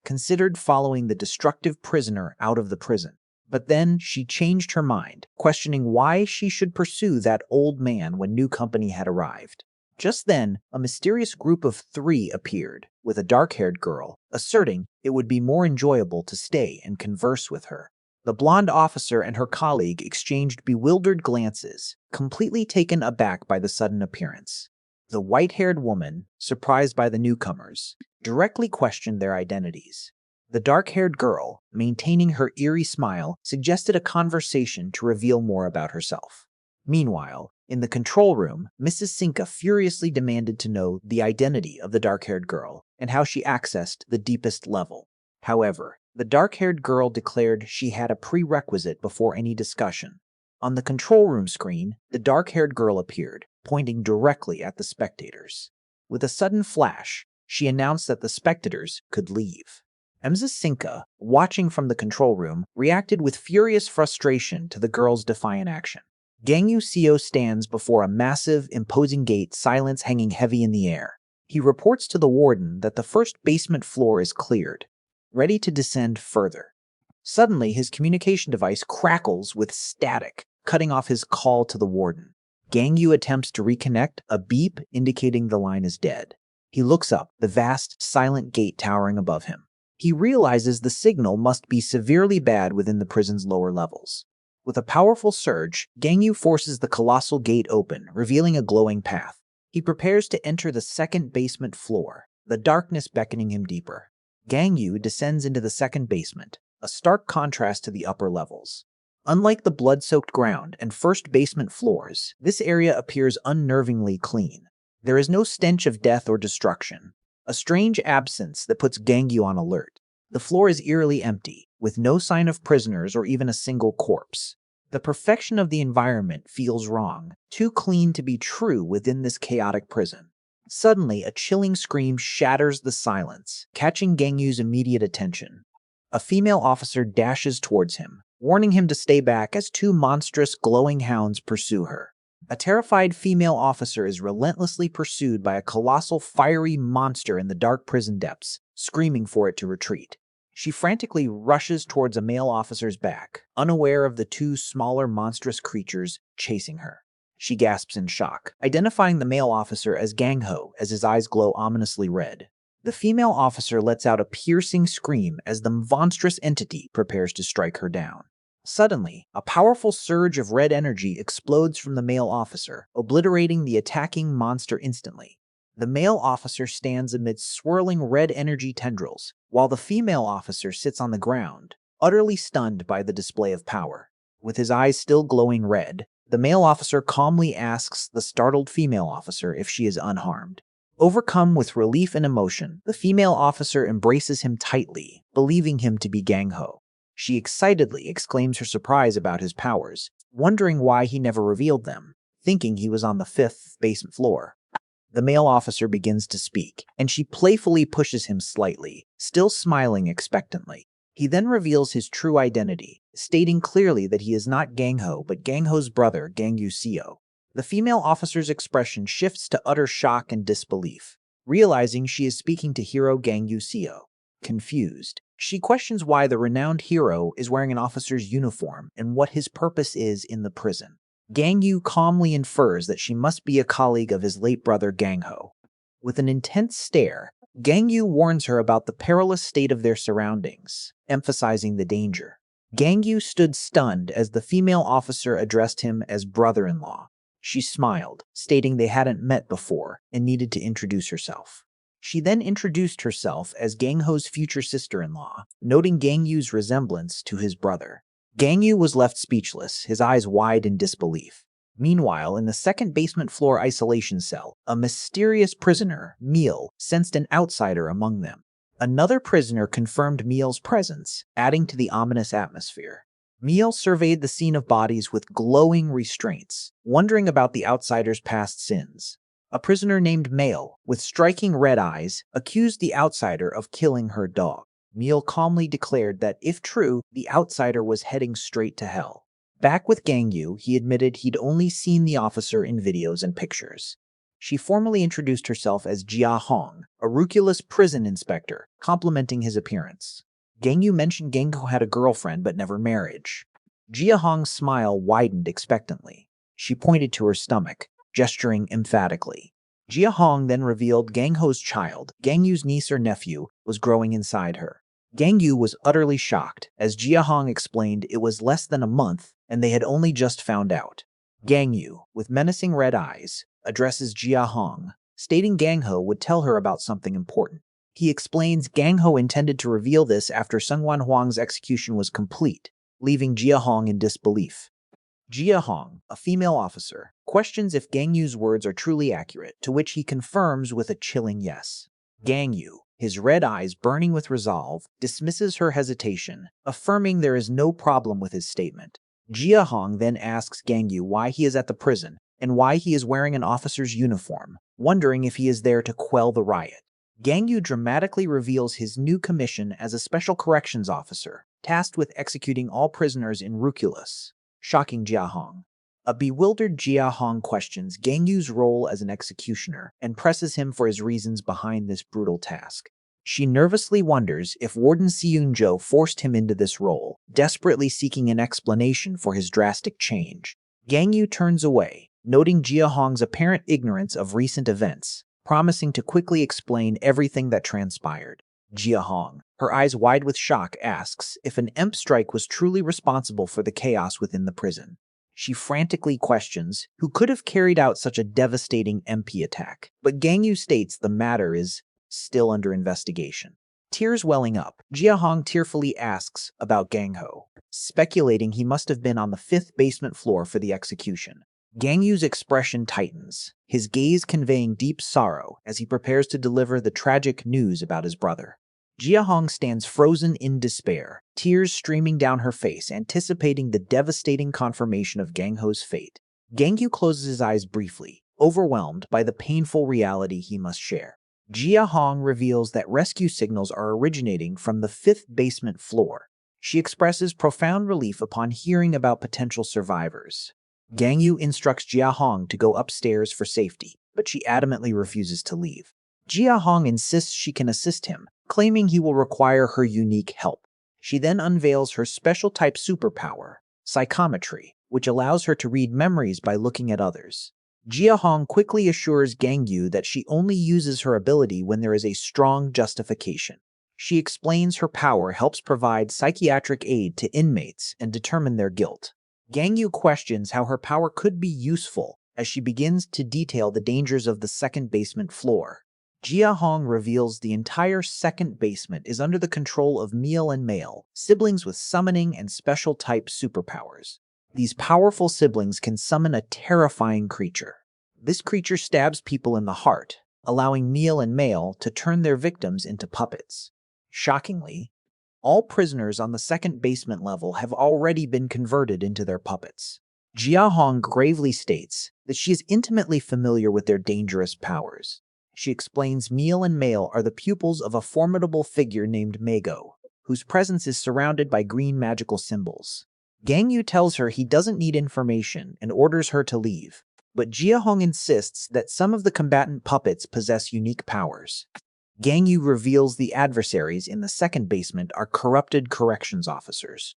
considered following the destructive prisoner out of the prison. But then she changed her mind, questioning why she should pursue that old man when new company had arrived. Just then, a mysterious group of 3 appeared, with a dark-haired girl, asserting it would be more enjoyable to stay and converse with her. The blonde officer and her colleague exchanged bewildered glances, completely taken aback by the sudden appearance. The white-haired woman, surprised by the newcomers, directly questioned their identities. The dark-haired girl, maintaining her eerie smile, suggested a conversation to reveal more about herself. Meanwhile, in the control room, Mrs. Cinca furiously demanded to know the identity of the dark-haired girl and how she accessed the deepest level. However, the dark-haired girl declared she had a prerequisite before any discussion. On the control room screen, the dark-haired girl appeared, pointing directly at the spectators. With a sudden flash, she announced that the spectators could leave. Mrs. Cinca, watching from the control room, reacted with furious frustration to the girl's defiant action. Gang Yu Seo stands before a massive, imposing gate, silence hanging heavy in the air. He reports to the warden that the first basement floor is cleared, ready to descend further. Suddenly, his communication device crackles with static, cutting off his call to the warden. Gang Yu attempts to reconnect, a beep indicating the line is dead. He looks up, the vast, silent gate towering above him. He realizes the signal must be severely bad within the prison's lower levels. With a powerful surge, Gang Yu forces the colossal gate open, revealing a glowing path. He prepares to enter the second basement floor, the darkness beckoning him deeper. Gang Yu descends into the second basement, a stark contrast to the upper levels. Unlike the blood-soaked ground and first basement floors, this area appears unnervingly clean. There is no stench of death or destruction, a strange absence that puts Gangyu on alert. The floor is eerily empty, with no sign of prisoners or even a single corpse. The perfection of the environment feels wrong, too clean to be true within this chaotic prison. Suddenly, a chilling scream shatters the silence, catching Gangyu's immediate attention. A female officer dashes towards him, warning him to stay back as two monstrous, glowing hounds pursue her. A terrified female officer is relentlessly pursued by a colossal, fiery monster in the dark prison depths, screaming for it to retreat. She frantically rushes towards a male officer's back, unaware of the two smaller, monstrous creatures chasing her. She gasps in shock, identifying the male officer as Gang Ho as his eyes glow ominously red. The female officer lets out a piercing scream as the monstrous entity prepares to strike her down. Suddenly, a powerful surge of red energy explodes from the male officer, obliterating the attacking monster instantly. The male officer stands amidst swirling red energy tendrils, while the female officer sits on the ground, utterly stunned by the display of power. With his eyes still glowing red, the male officer calmly asks the startled female officer if she is unharmed. Overcome with relief and emotion, the female officer embraces him tightly, believing him to be Gang Ho. She excitedly exclaims her surprise about his powers, wondering why he never revealed them, thinking he was on the 5th basement floor. The male officer begins to speak, and she playfully pushes him slightly, still smiling expectantly. He then reveals his true identity, stating clearly that he is not Gang Ho, but Gang Ho's brother, Gangyu Seo. The female officer's expression shifts to utter shock and disbelief, realizing she is speaking to hero Gangyu Seo. Confused, she questions why the renowned hero is wearing an officer's uniform and what his purpose is in the prison. Gangyu calmly infers that she must be a colleague of his late brother Gang Ho. With an intense stare, Gangyu warns her about the perilous state of their surroundings, emphasizing the danger. Gangyu stood stunned as the female officer addressed him as brother-in-law. She smiled, stating they hadn't met before and needed to introduce herself. She then introduced herself as Gang Ho's future sister-in-law, noting Gangyu's resemblance to his brother. Gangyu was left speechless, his eyes wide in disbelief. Meanwhile, in the second basement floor isolation cell, a mysterious prisoner, Meal, sensed an outsider among them. Another prisoner confirmed Meal's presence, adding to the ominous atmosphere. Meal surveyed the scene of bodies with glowing restraints, wondering about the outsider's past sins. A prisoner named Mail, with striking red eyes, accused the outsider of killing her dog. Meal calmly declared that, if true, the outsider was heading straight to hell. Back with Gangyu, he admitted he'd only seen the officer in videos and pictures. She formally introduced herself as Jia Hong, a ruthless prison inspector, complimenting his appearance. Gangyu mentioned Gangyu had a girlfriend but never marriage. Jia Hong's smile widened expectantly. She pointed to her stomach, gesturing emphatically. Jia Hong then revealed Gang Ho's child, Gangyu's niece or nephew, was growing inside her. Gangyu was utterly shocked, as Jia Hong explained it was less than a month and they had only just found out. Gangyu, with menacing red eyes, addresses Jia Hong, stating Gang Ho would tell her about something important. He explains Gang Ho intended to reveal this after Sungwan Huang's execution was complete, leaving Jia Hong in disbelief. Jia Hong, a female officer, questions if Gangyu's words are truly accurate, to which he confirms with a chilling yes. Gangyu, his red eyes burning with resolve, dismisses her hesitation, affirming there is no problem with his statement. Jia Hong then asks Gangyu why he is at the prison and why he is wearing an officer's uniform, wondering if he is there to quell the riot. Gangyu dramatically reveals his new commission as a special corrections officer, tasked with executing all prisoners in Ruculus, shocking Jia Hong. A bewildered Jia Hong questions Gangyu's role as an executioner and presses him for his reasons behind this brutal task. She nervously wonders if Warden Seung-jo forced him into this role, desperately seeking an explanation for his drastic change. Gangyu turns away, noting Jia Hong's apparent ignorance of recent events, promising to quickly explain everything that transpired. Jia Hong, her eyes wide with shock, asks if an EMP strike was truly responsible for the chaos within the prison. She frantically questions who could have carried out such a devastating MP attack, but Gangyu states the matter is still under investigation. Tears welling up, Jia Hong tearfully asks about Gang Ho, speculating he must have been on the 5th basement floor for the execution. Gang Yu's expression tightens, his gaze conveying deep sorrow as he prepares to deliver the tragic news about his brother. Jia Hong stands frozen in despair, tears streaming down her face, anticipating the devastating confirmation of Gang Ho's fate. Gang Yu closes his eyes briefly, overwhelmed by the painful reality he must share. Jia Hong reveals that rescue signals are originating from the 5th basement floor. She expresses profound relief upon hearing about potential survivors. Gang Yu instructs Jia Hong to go upstairs for safety, but she adamantly refuses to leave. Jia Hong insists she can assist him, claiming he will require her unique help. She then unveils her special type superpower, psychometry, which allows her to read memories by looking at others. Jia Hong quickly assures Gang Yu that she only uses her ability when there is a strong justification. She explains her power helps provide psychiatric aid to inmates and determine their guilt. Gang Yu questions how her power could be useful as she begins to detail the dangers of the 2nd basement floor. Jia Hong reveals the entire 2nd basement is under the control of Miel and Mail, siblings with summoning and special type superpowers. These powerful siblings can summon a terrifying creature. This creature stabs people in the heart, allowing Miel and Mail to turn their victims into puppets. Shockingly, all prisoners on the 2nd basement level have already been converted into their puppets. Jia Hong gravely states that she is intimately familiar with their dangerous powers. She explains Miel and Mail are the pupils of a formidable figure named Mago, whose presence is surrounded by green magical symbols. Gang Yu tells her he doesn't need information and orders her to leave, but Jia Hong insists that some of the combatant puppets possess unique powers. Gang Yu reveals the adversaries in the 2nd basement are corrupted corrections officers.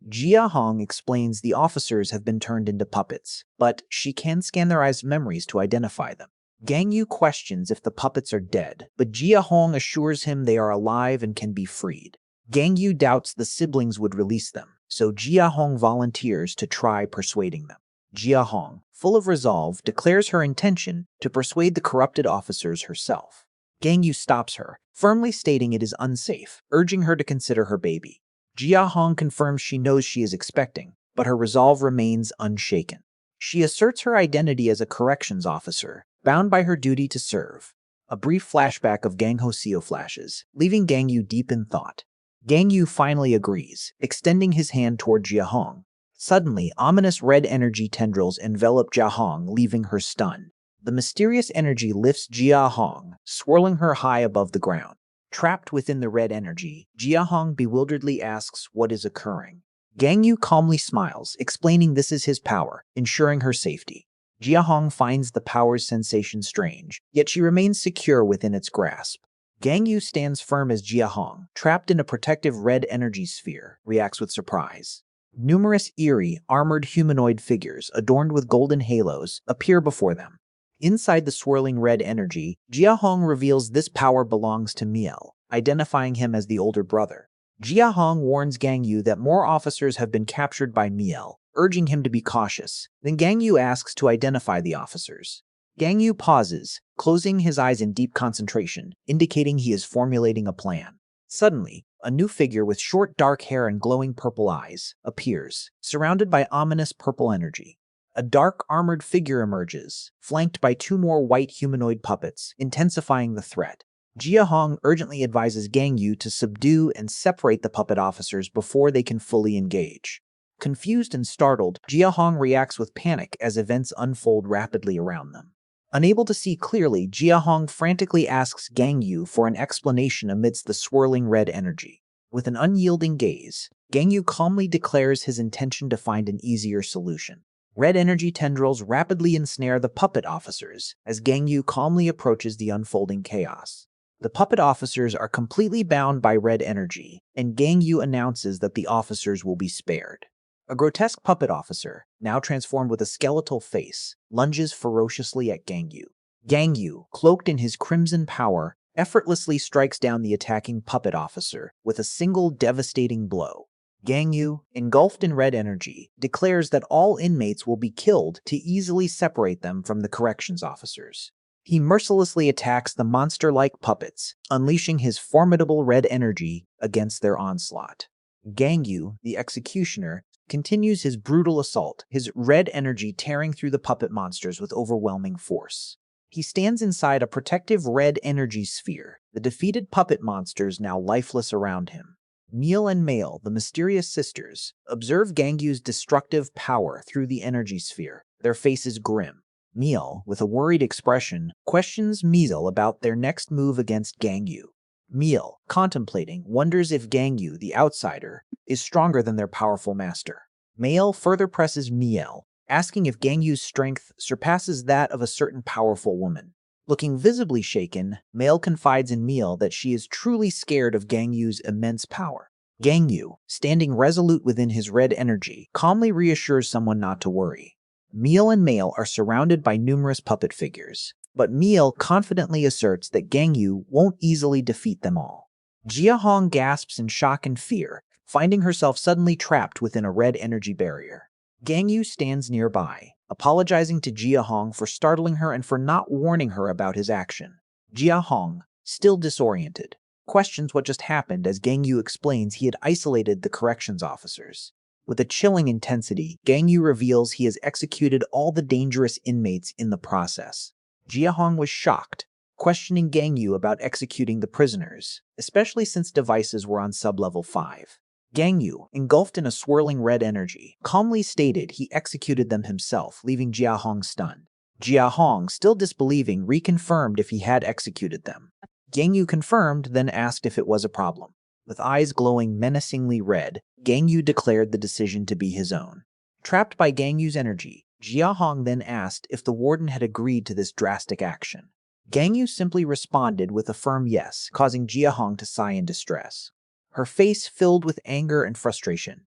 Jia Hong explains the officers have been turned into puppets, but she can scan their eyes' memories to identify them. Gang Yu questions if the puppets are dead, but Jia Hong assures him they are alive and can be freed. Gang Yu doubts the siblings would release them, so Jia Hong volunteers to try persuading them. Jia Hong, full of resolve, declares her intention to persuade the corrupted officers herself. Gang Yu stops her, firmly stating it is unsafe, urging her to consider her baby. Jia Hong confirms she knows she is expecting, but her resolve remains unshaken. She asserts her identity as a corrections officer, bound by her duty to serve. A brief flashback of Gang Ho Seo flashes, leaving Gang Yu deep in thought. Gang Yu finally agrees, extending his hand toward Jia Hong. Suddenly, ominous red energy tendrils envelop Jia Hong, leaving her stunned. The mysterious energy lifts Jia Hong, swirling her high above the ground. Trapped within the red energy, Jia Hong bewilderedly asks what is occurring. Gang Yu calmly smiles, explaining this is his power, ensuring her safety. Jia Hong finds the power's sensation strange, yet she remains secure within its grasp. Gang Yu stands firm as Jia Hong, trapped in a protective red energy sphere, reacts with surprise. Numerous eerie, armored humanoid figures, adorned with golden halos, appear before them. Inside the swirling red energy, Jia Hong reveals this power belongs to Miel, identifying him as the older brother. Jia Hong warns Gang Yu that more officers have been captured by Miel, urging him to be cautious. Then Gang Yu asks to identify the officers. Gang Yu pauses, closing his eyes in deep concentration, indicating he is formulating a plan. Suddenly, a new figure with short dark hair and glowing purple eyes appears, surrounded by ominous purple energy. A dark armored figure emerges, flanked by 2 more white humanoid puppets, intensifying the threat. Jia Hong urgently advises Gang Yu to subdue and separate the puppet officers before they can fully engage. Confused and startled, Jia Hong reacts with panic as events unfold rapidly around them. Unable to see clearly, Jia Hong frantically asks Gang Yu for an explanation amidst the swirling red energy. With an unyielding gaze, Gang Yu calmly declares his intention to find an easier solution. Red energy tendrils rapidly ensnare the puppet officers as Gang Yu calmly approaches the unfolding chaos. The puppet officers are completely bound by red energy, and Gang Yu announces that the officers will be spared. A grotesque puppet officer, now transformed with a skeletal face, lunges ferociously at Gang Yu. Gang Yu, cloaked in his crimson power, effortlessly strikes down the attacking puppet officer with a single devastating blow. Gang Yu, engulfed in red energy, declares that all inmates will be killed to easily separate them from the corrections officers. He mercilessly attacks the monster-like puppets, unleashing his formidable red energy against their onslaught. Gangyu, the executioner, continues his brutal assault, his red energy tearing through the puppet monsters with overwhelming force. He stands inside a protective red energy sphere, the defeated puppet monsters now lifeless around him. Meal and Mail, the mysterious sisters, observe Gangyu's destructive power through the energy sphere, their faces grim. Meal, with a worried expression, questions Meal about their next move against Gangyu. Meal, contemplating, wonders if Gangyu, the outsider, is stronger than their powerful master. Mail further presses Miel, asking if Gangyu's strength surpasses that of a certain powerful woman. Looking visibly shaken, Mail confides in Meal that she is truly scared of Gangyu's immense power. Gangyu, standing resolute within his red energy, calmly reassures someone not to worry. Meal and Mail are surrounded by numerous puppet figures, but Meal confidently asserts that Gangyu won't easily defeat them all. Jia Hong gasps in shock and fear, finding herself suddenly trapped within a red energy barrier. Gangyu stands nearby, apologizing to Jia Hong for startling her and for not warning her about his action. Jia Hong, still disoriented, questions what just happened as Gangyu explains he had isolated the corrections officers. With a chilling intensity, Gangyu reveals he has executed all the dangerous inmates in the process. Jia Hong was shocked, questioning Gangyu about executing the prisoners, especially since devices were on sub-level 5. Gangyu, engulfed in a swirling red energy, calmly stated he executed them himself, leaving Jia Hong stunned. Jia Hong, still disbelieving, reconfirmed if he had executed them. Gangyu confirmed, then asked if it was a problem. With eyes glowing menacingly red, Gangyu declared the decision to be his own. Trapped by Gangyu's energy, Jia Hong then asked if the warden had agreed to this drastic action. Gangyu simply responded with a firm yes, causing Jia Hong to sigh in distress. Her face filled with anger and frustration.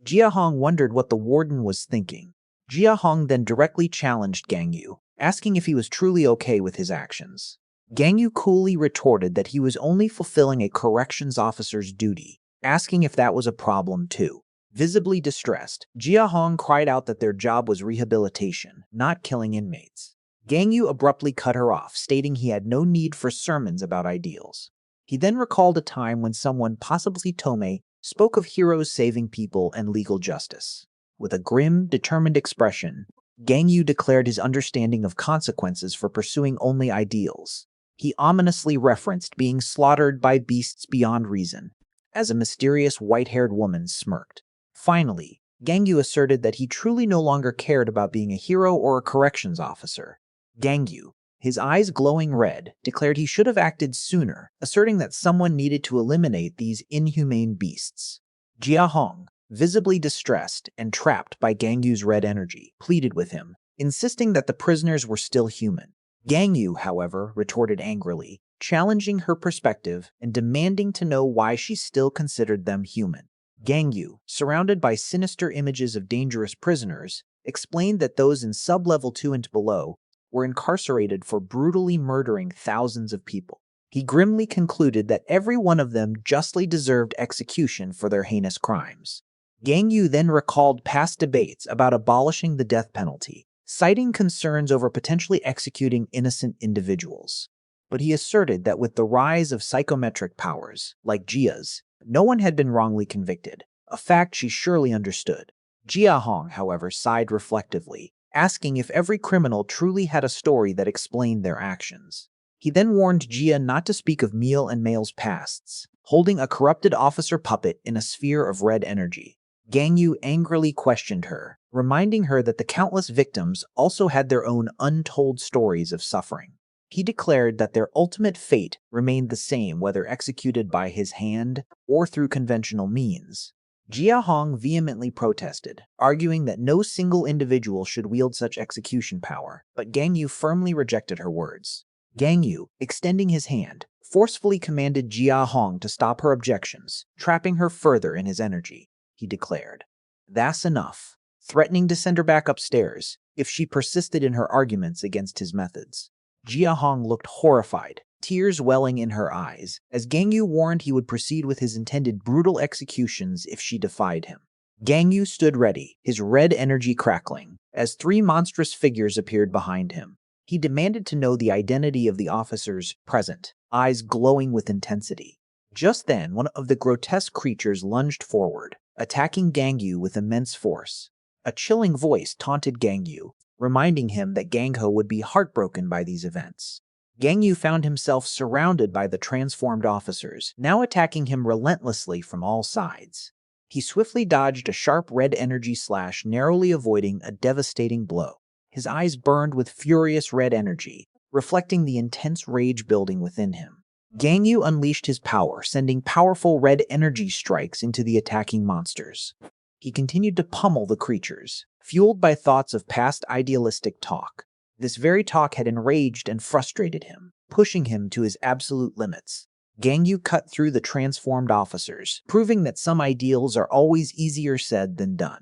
Jia Hong wondered what the warden was thinking. Jia Hong then directly challenged Gangyu, asking if he was truly okay with his actions. Gangyu coolly retorted that he was only fulfilling a corrections officer's duty, asking if that was a problem too. Visibly distressed, Jia Hong cried out that their job was rehabilitation, not killing inmates. Gangyu abruptly cut her off, stating he had no need for sermons about ideals. He then recalled a time when someone, possibly Tomei, spoke of heroes saving people and legal justice. With a grim, determined expression, Gangyu declared his understanding of consequences for pursuing only ideals. He ominously referenced being slaughtered by beasts beyond reason, as a mysterious white-haired woman smirked. Finally, Gangyu asserted that he truly no longer cared about being a hero or a corrections officer. Gangyu, his eyes glowing red, declared he should have acted sooner, asserting that someone needed to eliminate these inhumane beasts. Jia Hong, visibly distressed and trapped by Gangyu's red energy, pleaded with him, insisting that the prisoners were still human. Gangyu, however, retorted angrily, challenging her perspective and demanding to know why she still considered them human. Gangyu, surrounded by sinister images of dangerous prisoners, explained that those in sub-level 2 and below were incarcerated for brutally murdering thousands of people. He grimly concluded that every one of them justly deserved execution for their heinous crimes. Gangyu then recalled past debates about abolishing the death penalty, citing concerns over potentially executing innocent individuals. But he asserted that with the rise of psychometric powers, like Jia's, no one had been wrongly convicted, a fact she surely understood. Jia Hong, however, sighed reflectively, asking if every criminal truly had a story that explained their actions. He then warned Jia not to speak of Meal and Mail's pasts, holding a corrupted officer puppet in a sphere of red energy. Gangyu angrily questioned her, reminding her that the countless victims also had their own untold stories of suffering. He declared that their ultimate fate remained the same whether executed by his hand or through conventional means. Jia Hong vehemently protested, arguing that no single individual should wield such execution power, but Gangyu firmly rejected her words. Gangyu, extending his hand, forcefully commanded Jia Hong to stop her objections, trapping her further in his energy. He declared, "That's enough," threatening to send her back upstairs if she persisted in her arguments against his methods. Jia Hong looked horrified, tears welling in her eyes, as Gangyu warned he would proceed with his intended brutal executions if she defied him. Gangyu stood ready, his red energy crackling, as 3 monstrous figures appeared behind him. He demanded to know the identity of the officers present, eyes glowing with intensity. Just then, one of the grotesque creatures lunged forward, attacking Gangyu with immense force. A chilling voice taunted Gangyu, reminding him that Gangho would be heartbroken by these events. Gangyu found himself surrounded by the transformed officers, now attacking him relentlessly from all sides. He swiftly dodged a sharp red energy slash, narrowly avoiding a devastating blow. His eyes burned with furious red energy, reflecting the intense rage building within him. Gangyu unleashed his power, sending powerful red energy strikes into the attacking monsters. He continued to pummel the creatures, fueled by thoughts of past idealistic talk. This very talk had enraged and frustrated him, pushing him to his absolute limits. Gangyu cut through the transformed officers, proving that some ideals are always easier said than done.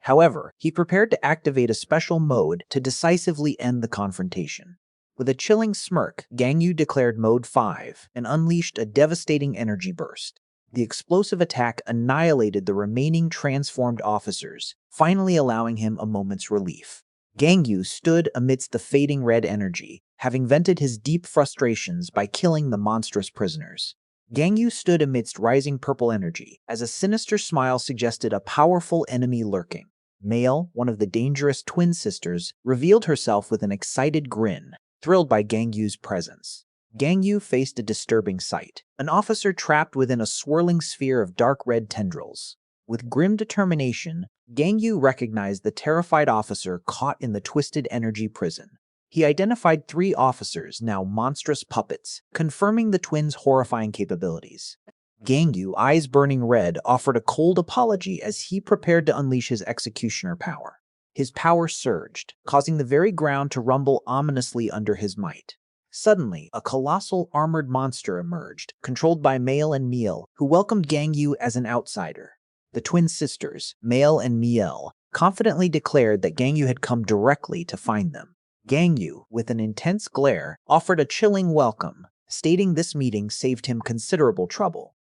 However, he prepared to activate a special mode to decisively end the confrontation. With a chilling smirk, Gangyu declared Mode 5 and unleashed a devastating energy burst. The explosive attack annihilated the remaining transformed officers, finally allowing him a moment's relief. Gangyu stood amidst the fading red energy, having vented his deep frustrations by killing the monstrous prisoners. Gangyu stood amidst rising purple energy, as a sinister smile suggested a powerful enemy lurking. Mail, one of the dangerous twin sisters, revealed herself with an excited grin, thrilled by Gangyu's presence. Gangyu faced a disturbing sight, an officer trapped within a swirling sphere of dark red tendrils. With grim determination, Gangyu recognized the terrified officer caught in the twisted energy prison. He identified 3 officers, now monstrous puppets, confirming the twins' horrifying capabilities. Gangyu, eyes burning red, offered a cold apology as he prepared to unleash his executioner power. His power surged, causing the very ground to rumble ominously under his might. Suddenly, a colossal armored monster emerged, controlled by Mail and Miel, who welcomed Gangyu as an outsider. The twin sisters, Mail and Miel, confidently declared that Gangyu had come directly to find them. Gangyu, with an intense glare, offered a chilling welcome, stating this meeting saved him considerable trouble.